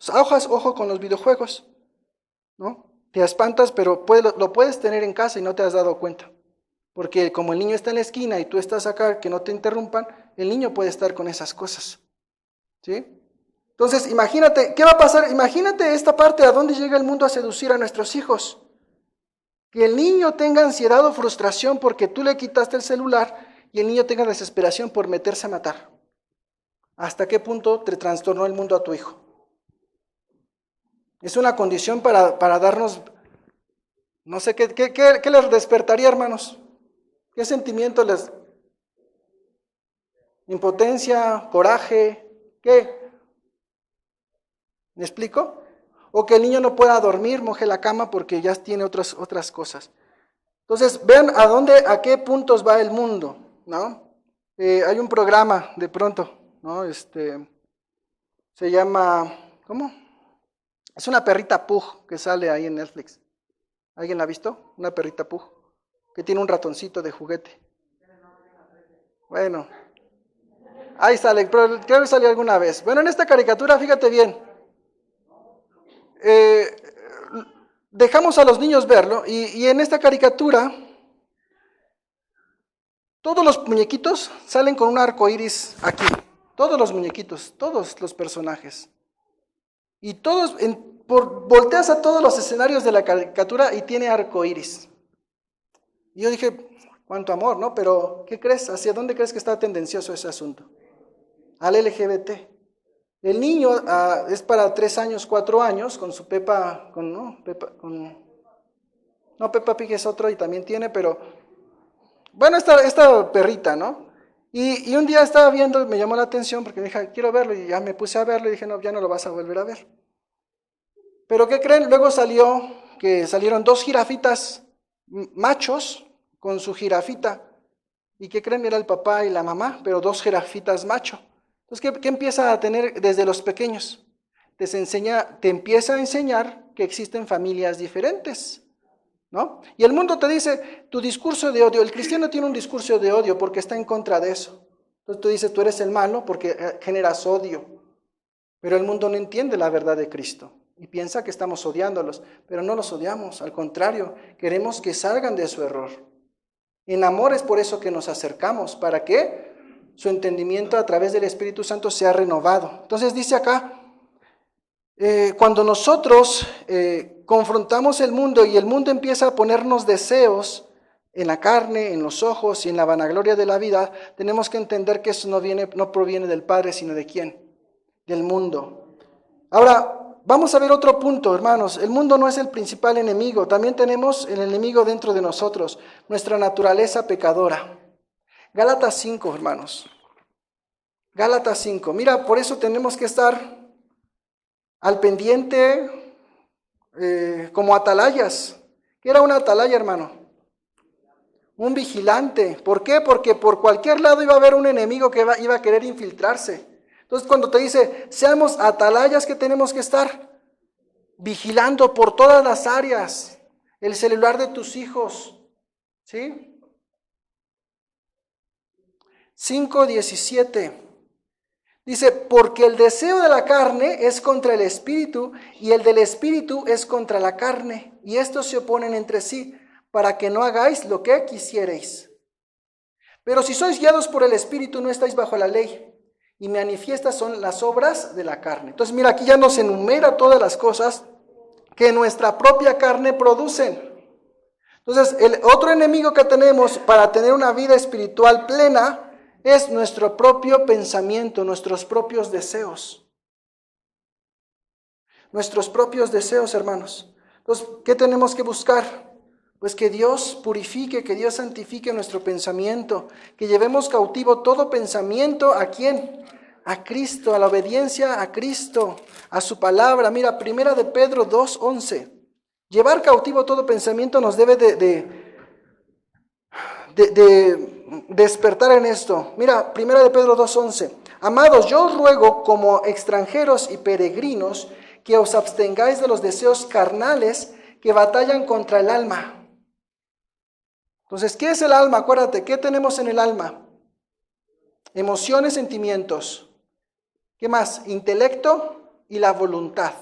Entonces, ojo con los videojuegos, ¿no? Te espantas, pero lo puedes tener en casa y no te has dado cuenta. Porque como el niño está en la esquina y tú estás acá, que no te interrumpan, el niño puede estar con esas cosas, ¿sí? Entonces, imagínate, ¿qué va a pasar? Imagínate esta parte, ¿a dónde llega el mundo a seducir a nuestros hijos? Que el niño tenga ansiedad o frustración porque tú le quitaste el celular y el niño tenga desesperación por meterse a matar. ¿Hasta qué punto te trastornó el mundo a tu hijo? Es una condición para darnos, no sé, ¿qué les despertaría, hermanos? ¿Qué sentimiento les? ¿Impotencia? ¿Coraje? ¿Qué? ¿Me explico? O que el niño no pueda dormir, moje la cama porque ya tiene otras cosas. Entonces, vean a qué puntos va el mundo, ¿no? Hay un programa de pronto, ¿no? Se llama, ¿cómo? Es una perrita Pug que sale ahí en Netflix. ¿Alguien la ha visto? Una perrita Pug que tiene un ratoncito de juguete. Bueno, ahí sale, pero creo que salió alguna vez. Bueno, en esta caricatura, fíjate bien. Dejamos a los niños verlo y en esta caricatura todos los muñequitos salen con un arco iris aquí. Todos los muñequitos, todos los personajes. Y todos, volteas a todos los escenarios de la caricatura y tiene arco iris. Y yo dije, cuánto amor, ¿no? Pero, ¿qué crees? ¿Hacia dónde crees que está tendencioso ese asunto? Al LGBT. El niño es para 3 años, 4 años, con su Peppa Pig es otro y también tiene, pero, bueno, esta perrita, ¿no? Y un día estaba viendo, me llamó la atención porque me dije, quiero verlo, y ya me puse a verlo y dije, no, ya no lo vas a volver a ver. Pero ¿qué creen? Luego salieron 2 jirafitas machos con su jirafita. ¿Y qué creen? Era el papá y la mamá, pero 2 jirafitas macho. Entonces, ¿qué empieza a tener desde los pequeños? Te empieza a enseñar que existen familias diferentes. ¿no? Y el mundo te dice, tu discurso de odio, el cristiano tiene un discurso de odio porque está en contra de eso. Entonces tú dices, tú eres el malo porque generas odio. Pero el mundo no entiende la verdad de Cristo y piensa que estamos odiándolos, pero no los odiamos, al contrario, queremos que salgan de su error. En amor es por eso que nos acercamos, para que su entendimiento a través del Espíritu Santo sea renovado. Entonces dice acá, cuando nosotros confrontamos el mundo y el mundo empieza a ponernos deseos en la carne, en los ojos y en la vanagloria de la vida, tenemos que entender que eso no proviene del Padre, sino de ¿quién? Del mundo. Ahora, vamos a ver otro punto, hermanos. El mundo no es el principal enemigo. También tenemos el enemigo dentro de nosotros, nuestra naturaleza pecadora. Gálatas 5, hermanos. Gálatas 5. Mira, por eso tenemos que estar al pendiente como atalayas. ¿Qué era una atalaya, hermano? Un vigilante. ¿Por qué? Porque por cualquier lado iba a haber un enemigo que iba a querer infiltrarse. Entonces cuando te dice, seamos atalayas, que tenemos que estar vigilando por todas las áreas, el celular de tus hijos, ¿sí? 5:17. Dice, porque el deseo de la carne es contra el espíritu y el del espíritu es contra la carne, y estos se oponen entre sí, para que no hagáis lo que quisierais. Pero si sois guiados por el espíritu, no estáis bajo la ley, y manifiestas son las obras de la carne. Entonces mira, aquí ya nos enumera todas las cosas que nuestra propia carne producen. Entonces el otro enemigo que tenemos para tener una vida espiritual plena es nuestro propio pensamiento, nuestros propios deseos. Nuestros propios deseos, hermanos. Entonces, ¿qué tenemos que buscar? Pues que Dios purifique, que Dios santifique nuestro pensamiento, que llevemos cautivo todo pensamiento, ¿a quién? A Cristo, a la obediencia a Cristo, a su palabra. Mira, 1 de Pedro 2:11. Llevar cautivo todo pensamiento nos debe de despertar en esto. Mira, 1 de Pedro 2:11. Amados, yo os ruego como extranjeros y peregrinos que os abstengáis de los deseos carnales que batallan contra el alma. Entonces, ¿qué es el alma? Acuérdate, ¿qué tenemos en el alma? Emociones, sentimientos. ¿Qué más? Intelecto y la voluntad.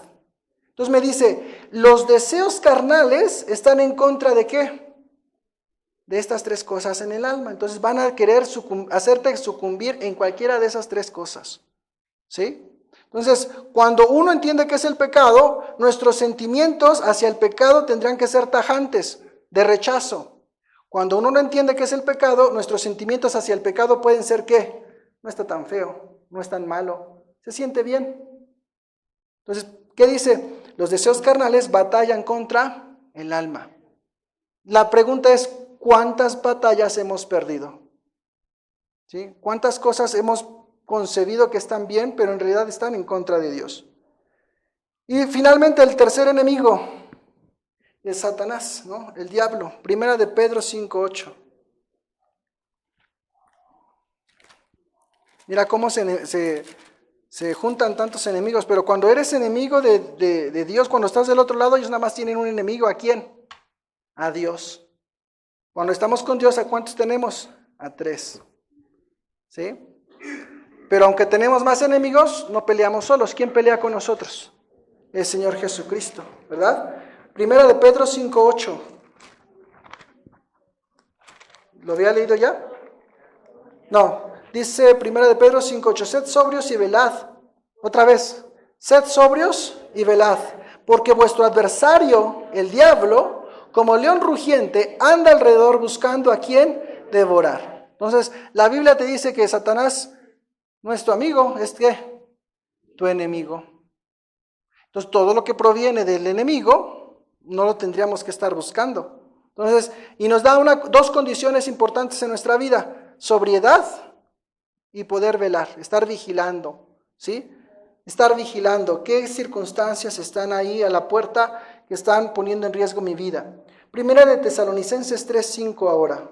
Entonces me dice, los deseos carnales están en contra ¿de qué? De estas tres cosas en el alma. Entonces van a querer hacerte sucumbir en cualquiera de esas tres cosas. ¿Sí? Entonces, cuando uno entiende qué es el pecado, nuestros sentimientos hacia el pecado tendrían que ser tajantes, de rechazo. Cuando uno no entiende qué es el pecado, nuestros sentimientos hacia el pecado pueden ser ¿qué? No está tan feo, no es tan malo, se siente bien. Entonces, ¿qué dice? Los deseos carnales batallan contra el alma. La pregunta es, ¿cuántas batallas hemos perdido? ¿Sí? ¿Cuántas cosas hemos concebido que están bien, pero en realidad están en contra de Dios? Y finalmente el tercer enemigo es Satanás, ¿no? El diablo. 1 de Pedro 5:8. Mira cómo se juntan tantos enemigos, pero cuando eres enemigo de Dios, cuando estás del otro lado, ellos nada más tienen un enemigo. ¿A quién? A Dios. Cuando estamos con Dios, ¿a cuántos tenemos? A 3. ¿Sí? Pero aunque tenemos más enemigos, no peleamos solos. ¿Quién pelea con nosotros? El Señor Jesucristo, ¿verdad? 1 de Pedro 5:8. ¿Lo había leído ya? No, dice 1 de Pedro 5:8, sed sobrios y velad. Otra vez, sed sobrios y velad, porque vuestro adversario, el diablo, como león rugiente, anda alrededor buscando a quien devorar. Entonces, la Biblia te dice que Satanás no es tu amigo, es ¿qué? Tu enemigo. Entonces, todo lo que proviene del enemigo, no lo tendríamos que estar buscando. Entonces, y nos da dos condiciones importantes en nuestra vida: sobriedad y poder velar, estar vigilando, ¿sí? Estar vigilando qué circunstancias están ahí a la puerta que están poniendo en riesgo mi vida. Primera de Tesalonicenses 3:5 ahora.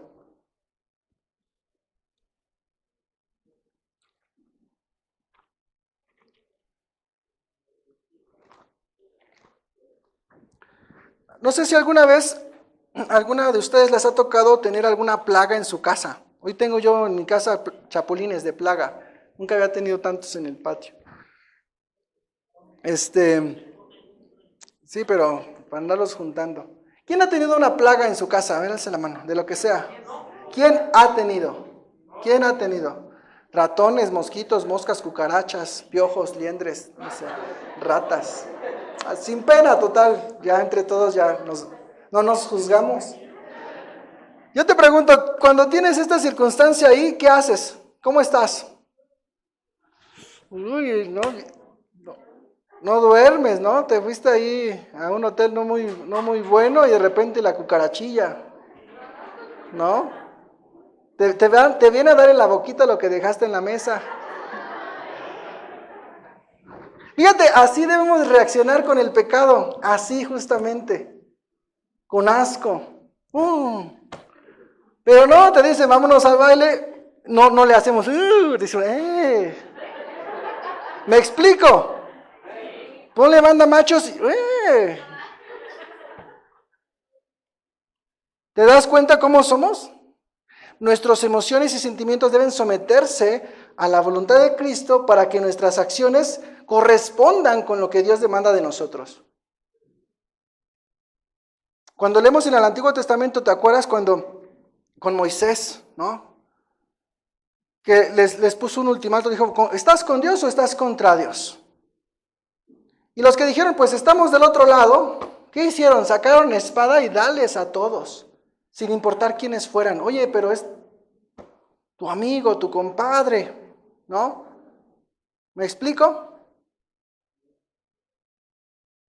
No sé si alguna vez ¿Alguna de ustedes les ha tocado tener alguna plaga en su casa? Hoy tengo yo en mi casa chapulines de plaga. Nunca había tenido tantos en el patio. Sí, pero para andarlos juntando. ¿Quién ha tenido una plaga en su casa? A ver, alce la mano, de lo que sea. ¿Quién ha tenido? ¿Quién ha tenido? Ratones, mosquitos, moscas, cucarachas, piojos, liendres, no sé, ratas. Sin pena, total, ya entre todos no nos juzgamos. Yo te pregunto, cuando tienes esta circunstancia ahí, ¿qué haces? ¿Cómo estás? Uy, no duermes, ¿no? Te fuiste ahí a un hotel no muy bueno y de repente la cucarachilla, ¿no? Te viene a dar en la boquita lo que dejaste en la mesa. Fíjate, así debemos reaccionar con el pecado, así justamente, con asco. Pero no, te dice, vámonos al baile, no le hacemos, dice, ¿me explico? Ponle banda machos y, ¿te das cuenta cómo somos? Nuestras emociones y sentimientos deben someterse a la voluntad de Cristo para que nuestras acciones correspondan con lo que Dios demanda de nosotros. Cuando leemos en el Antiguo Testamento, ¿te acuerdas cuando con Moisés, ¿no? Que les puso un ultimátum, dijo, ¿estás con Dios o estás contra Dios? Y los que dijeron, pues estamos del otro lado, ¿qué hicieron? Sacaron espada y dales a todos, sin importar quiénes fueran. Oye, pero es tu amigo, tu compadre, ¿no? ¿Me explico?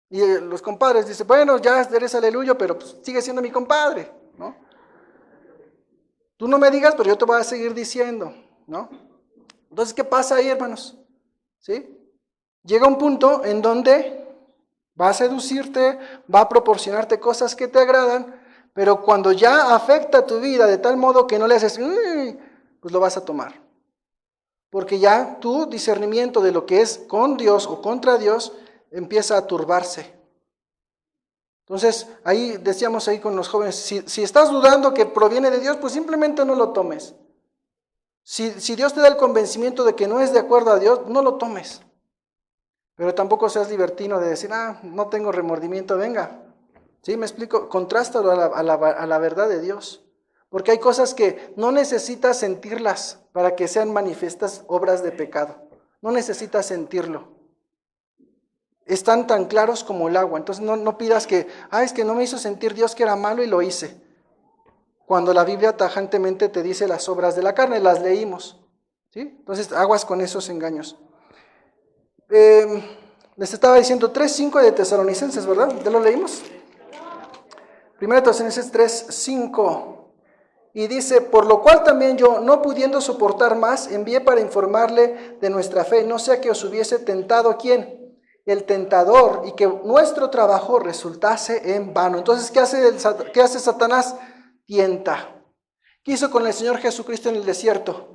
Y los compadres dicen, bueno, ya eres aleluyo, pero pues, sigue siendo mi compadre, ¿no? Tú no me digas, pero yo te voy a seguir diciendo, ¿no? Entonces, ¿qué pasa ahí, hermanos? ¿Sí? Llega un punto en donde va a seducirte, va a proporcionarte cosas que te agradan, pero cuando ya afecta tu vida de tal modo que no le haces, pues lo vas a tomar. Porque ya tu discernimiento de lo que es con Dios o contra Dios empieza a turbarse. Entonces, ahí decíamos ahí con los jóvenes, si estás dudando que proviene de Dios, pues simplemente no lo tomes. Si Dios te da el convencimiento de que no es de acuerdo a Dios, no lo tomes. Pero tampoco seas libertino de decir, no tengo remordimiento, venga. ¿Sí? ¿Me explico? Contrástalo a la verdad de Dios. Porque hay cosas que no necesitas sentirlas para que sean manifiestas obras de pecado. No necesitas sentirlo. Están tan claros como el agua. Entonces no pidas que, es que no me hizo sentir Dios que era malo y lo hice. Cuando la Biblia tajantemente te dice las obras de la carne, las leímos. ¿Sí? Entonces aguas con esos engaños. Les estaba diciendo 3:5 de Tesalonicenses, ¿verdad? ¿Ya lo leímos? 1 Tesalonicenses 3:5. Y dice, por lo cual también yo, no pudiendo soportar más, envié para informarle de nuestra fe, no sea que os hubiese tentado, ¿quién? El tentador, y que nuestro trabajo resultase en vano. Entonces, ¿qué hace Satanás? Tienta. ¿Qué hizo con el Señor Jesucristo en el desierto?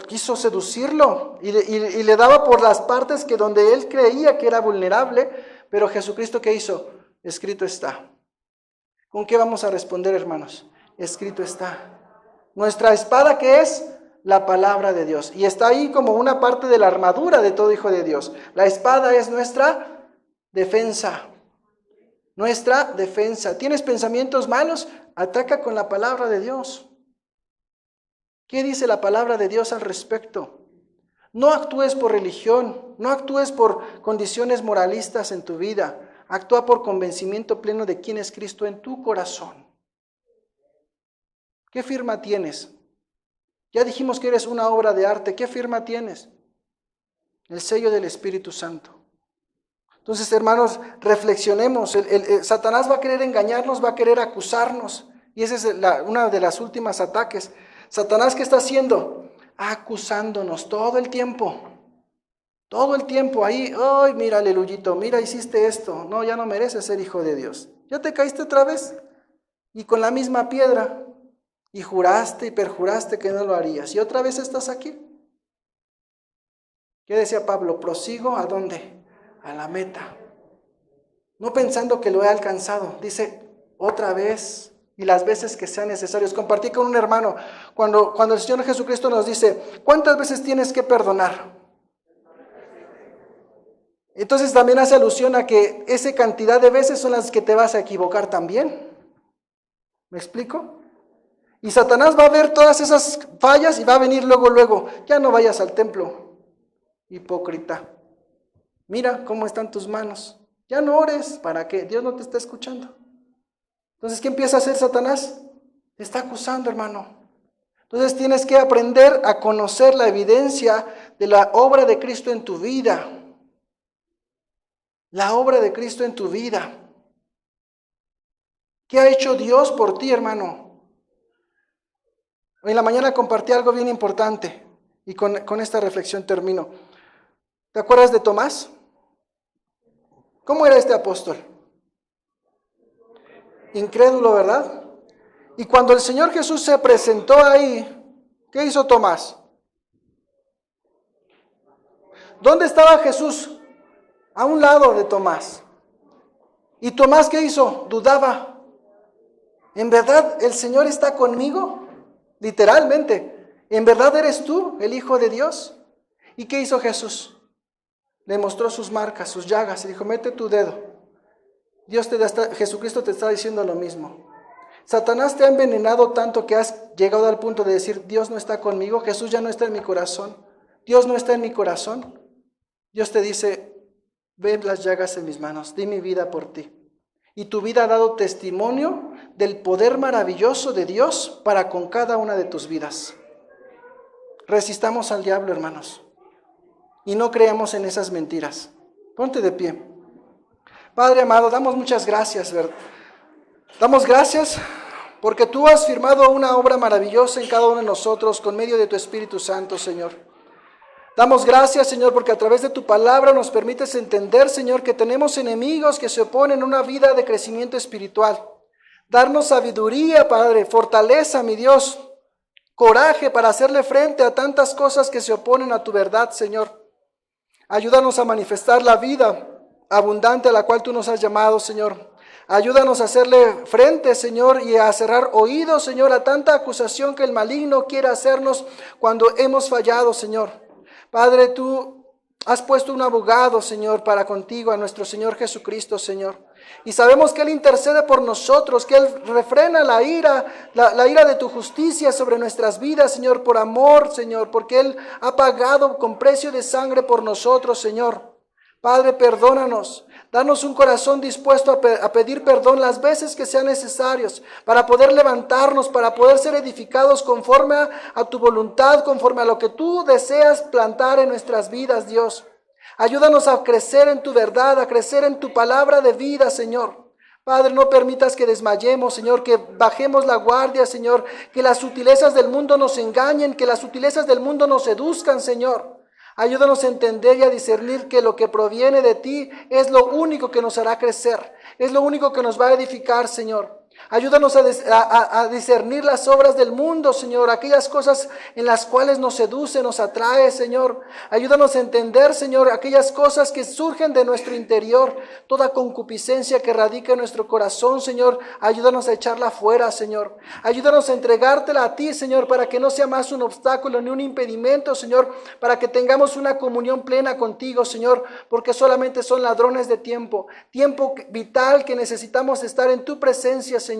Quiso seducirlo y le daba por las partes que donde él creía que era vulnerable, pero Jesucristo, ¿qué hizo? Escrito está. ¿Con qué vamos a responder, hermanos? Escrito está. Nuestra espada, ¿qué es? La palabra de Dios. Y está ahí como una parte de la armadura de todo hijo de Dios. La espada es nuestra defensa. Nuestra defensa. ¿Tienes pensamientos malos? Ataca con la palabra de Dios. ¿Qué dice la palabra de Dios al respecto? No actúes por religión, no actúes por condiciones moralistas en tu vida. Actúa por convencimiento pleno de quién es Cristo en tu corazón. ¿Qué firma tienes? Ya dijimos que eres una obra de arte. ¿Qué firma tienes? El sello del Espíritu Santo. Entonces, hermanos, reflexionemos. Satanás va a querer engañarnos, va a querer acusarnos. Y ese es una de las últimas ataques. Satanás, ¿qué está haciendo? Acusándonos todo el tiempo. Todo el tiempo ahí, ¡ay, mira, aleluyito! Mira, hiciste esto. No, ya no mereces ser hijo de Dios. ¿Ya te caíste otra vez? Y con la misma piedra. Y juraste y perjuraste que no lo harías. Y otra vez estás aquí. ¿Qué decía Pablo? Prosigo, ¿a dónde? A la meta. No pensando que lo he alcanzado. Dice, otra vez y las veces que sean necesarios. Compartí con un hermano cuando el Señor Jesucristo nos dice, ¿cuántas veces tienes que perdonar? Entonces también hace alusión a que esa cantidad de veces son las que te vas a equivocar también. ¿Me explico? Y Satanás va a ver todas esas fallas y va a venir luego, ya no vayas al templo, hipócrita. Mira cómo están tus manos. Ya no ores, ¿para qué? Dios no te está escuchando. Entonces, ¿qué empieza a hacer Satanás? Te está acusando, hermano. Entonces tienes que aprender a conocer la evidencia de la obra de Cristo en tu vida. La obra de Cristo en tu vida. ¿Qué ha hecho Dios por ti, hermano? Hoy en la mañana compartí algo bien importante y con esta reflexión termino. ¿Te acuerdas de Tomás? ¿Cómo era este apóstol? Incrédulo, ¿verdad? Y cuando el Señor Jesús se presentó ahí, ¿qué hizo Tomás? ¿Dónde estaba Jesús? A un lado de Tomás. ¿Y Tomás qué hizo? Dudaba. ¿En verdad el Señor está conmigo? Literalmente. ¿En verdad eres tú el Hijo de Dios? ¿Y qué hizo Jesús? Le mostró sus marcas, sus llagas y dijo, mete tu dedo. Jesucristo te está diciendo lo mismo. Satanás te ha envenenado tanto que has llegado al punto de decir, Dios no está conmigo, Jesús ya no está en mi corazón, Dios no está en mi corazón. Dios te dice, ve las llagas en mis manos, di mi vida por ti. Y tu vida ha dado testimonio del poder maravilloso de Dios para con cada una de tus vidas. Resistamos al diablo, hermanos, y no creamos en esas mentiras. Ponte de pie. Padre amado, damos muchas gracias, ¿verdad? Damos gracias porque tú has firmado una obra maravillosa en cada uno de nosotros con medio de tu Espíritu Santo, Señor. Damos gracias, Señor, porque a través de tu palabra nos permites entender, Señor, que tenemos enemigos que se oponen a una vida de crecimiento espiritual. Darnos sabiduría, Padre, fortaleza, mi Dios, coraje para hacerle frente a tantas cosas que se oponen a tu verdad, Señor. Ayúdanos a manifestar la vida abundante a la cual tú nos has llamado, Señor. Ayúdanos a hacerle frente, Señor, y a cerrar oídos, Señor, a tanta acusación que el maligno quiere hacernos cuando hemos fallado, Señor. Padre, tú has puesto un abogado, Señor, para contigo, a nuestro Señor Jesucristo, Señor. Y sabemos que Él intercede por nosotros, que Él refrena la ira de tu justicia sobre nuestras vidas, Señor, por amor, Señor, porque Él ha pagado con precio de sangre por nosotros, Señor. Padre, perdónanos. Danos un corazón dispuesto a pedir perdón las veces que sean necesarios para poder levantarnos, para poder ser edificados conforme a tu voluntad, conforme a lo que tú deseas plantar en nuestras vidas, Dios. Ayúdanos a crecer en tu verdad, a crecer en tu palabra de vida, Señor. Padre, no permitas que desmayemos, Señor, que bajemos la guardia, Señor, que las sutilezas del mundo nos engañen, que las sutilezas del mundo nos seduzcan, Señor. Ayúdanos a entender y a discernir que lo que proviene de ti es lo único que nos hará crecer, es lo único que nos va a edificar, Señor. Ayúdanos a discernir las obras del mundo, Señor, aquellas cosas en las cuales nos seduce, nos atrae, Señor. Ayúdanos a entender, Señor, aquellas cosas que surgen de nuestro interior, toda concupiscencia que radica en nuestro corazón, Señor. Ayúdanos a echarla fuera, Señor. Ayúdanos a entregártela a ti, Señor, para que no sea más un obstáculo ni un impedimento, Señor, para que tengamos una comunión plena contigo, Señor, porque solamente son ladrones de tiempo vital que necesitamos estar en tu presencia, Señor.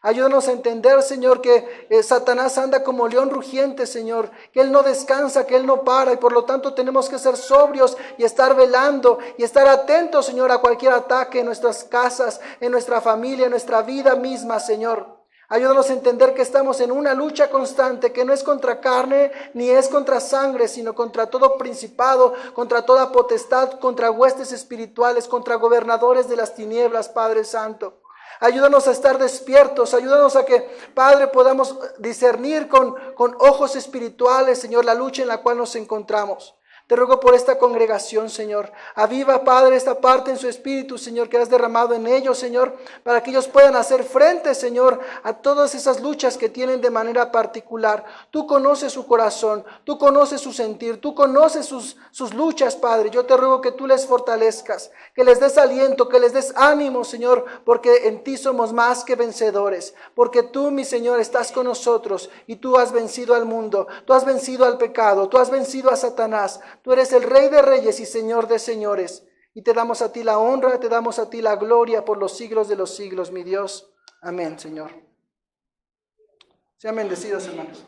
Ayúdanos a entender, Señor, que Satanás anda como león rugiente, Señor, que Él no descansa, que Él no para, y por lo tanto tenemos que ser sobrios y estar velando y estar atentos, Señor, a cualquier ataque en nuestras casas, en nuestra familia, en nuestra vida misma, Señor. Ayúdanos a entender que estamos en una lucha constante, que no es contra carne ni es contra sangre, sino contra todo principado, contra toda potestad, contra huestes espirituales, contra gobernadores de las tinieblas, Padre Santo. Ayúdanos a estar despiertos, ayúdanos a que, Padre, podamos discernir con ojos espirituales, Señor, la lucha en la cual nos encontramos. Te ruego por esta congregación, Señor. Aviva, Padre, esta parte en su espíritu, Señor, que has derramado en ellos, Señor, para que ellos puedan hacer frente, Señor, a todas esas luchas que tienen de manera particular. Tú conoces su corazón, tú conoces su sentir, tú conoces sus luchas, Padre. Yo te ruego que tú les fortalezcas, que les des aliento, que les des ánimo, Señor, porque en ti somos más que vencedores, porque tú, mi Señor, estás con nosotros y tú has vencido al mundo, tú has vencido al pecado, tú has vencido a Satanás. Tú eres el Rey de Reyes y Señor de Señores. Y te damos a ti la honra, te damos a ti la gloria por los siglos de los siglos, mi Dios. Amén, Señor. Sean bendecidos, hermanos.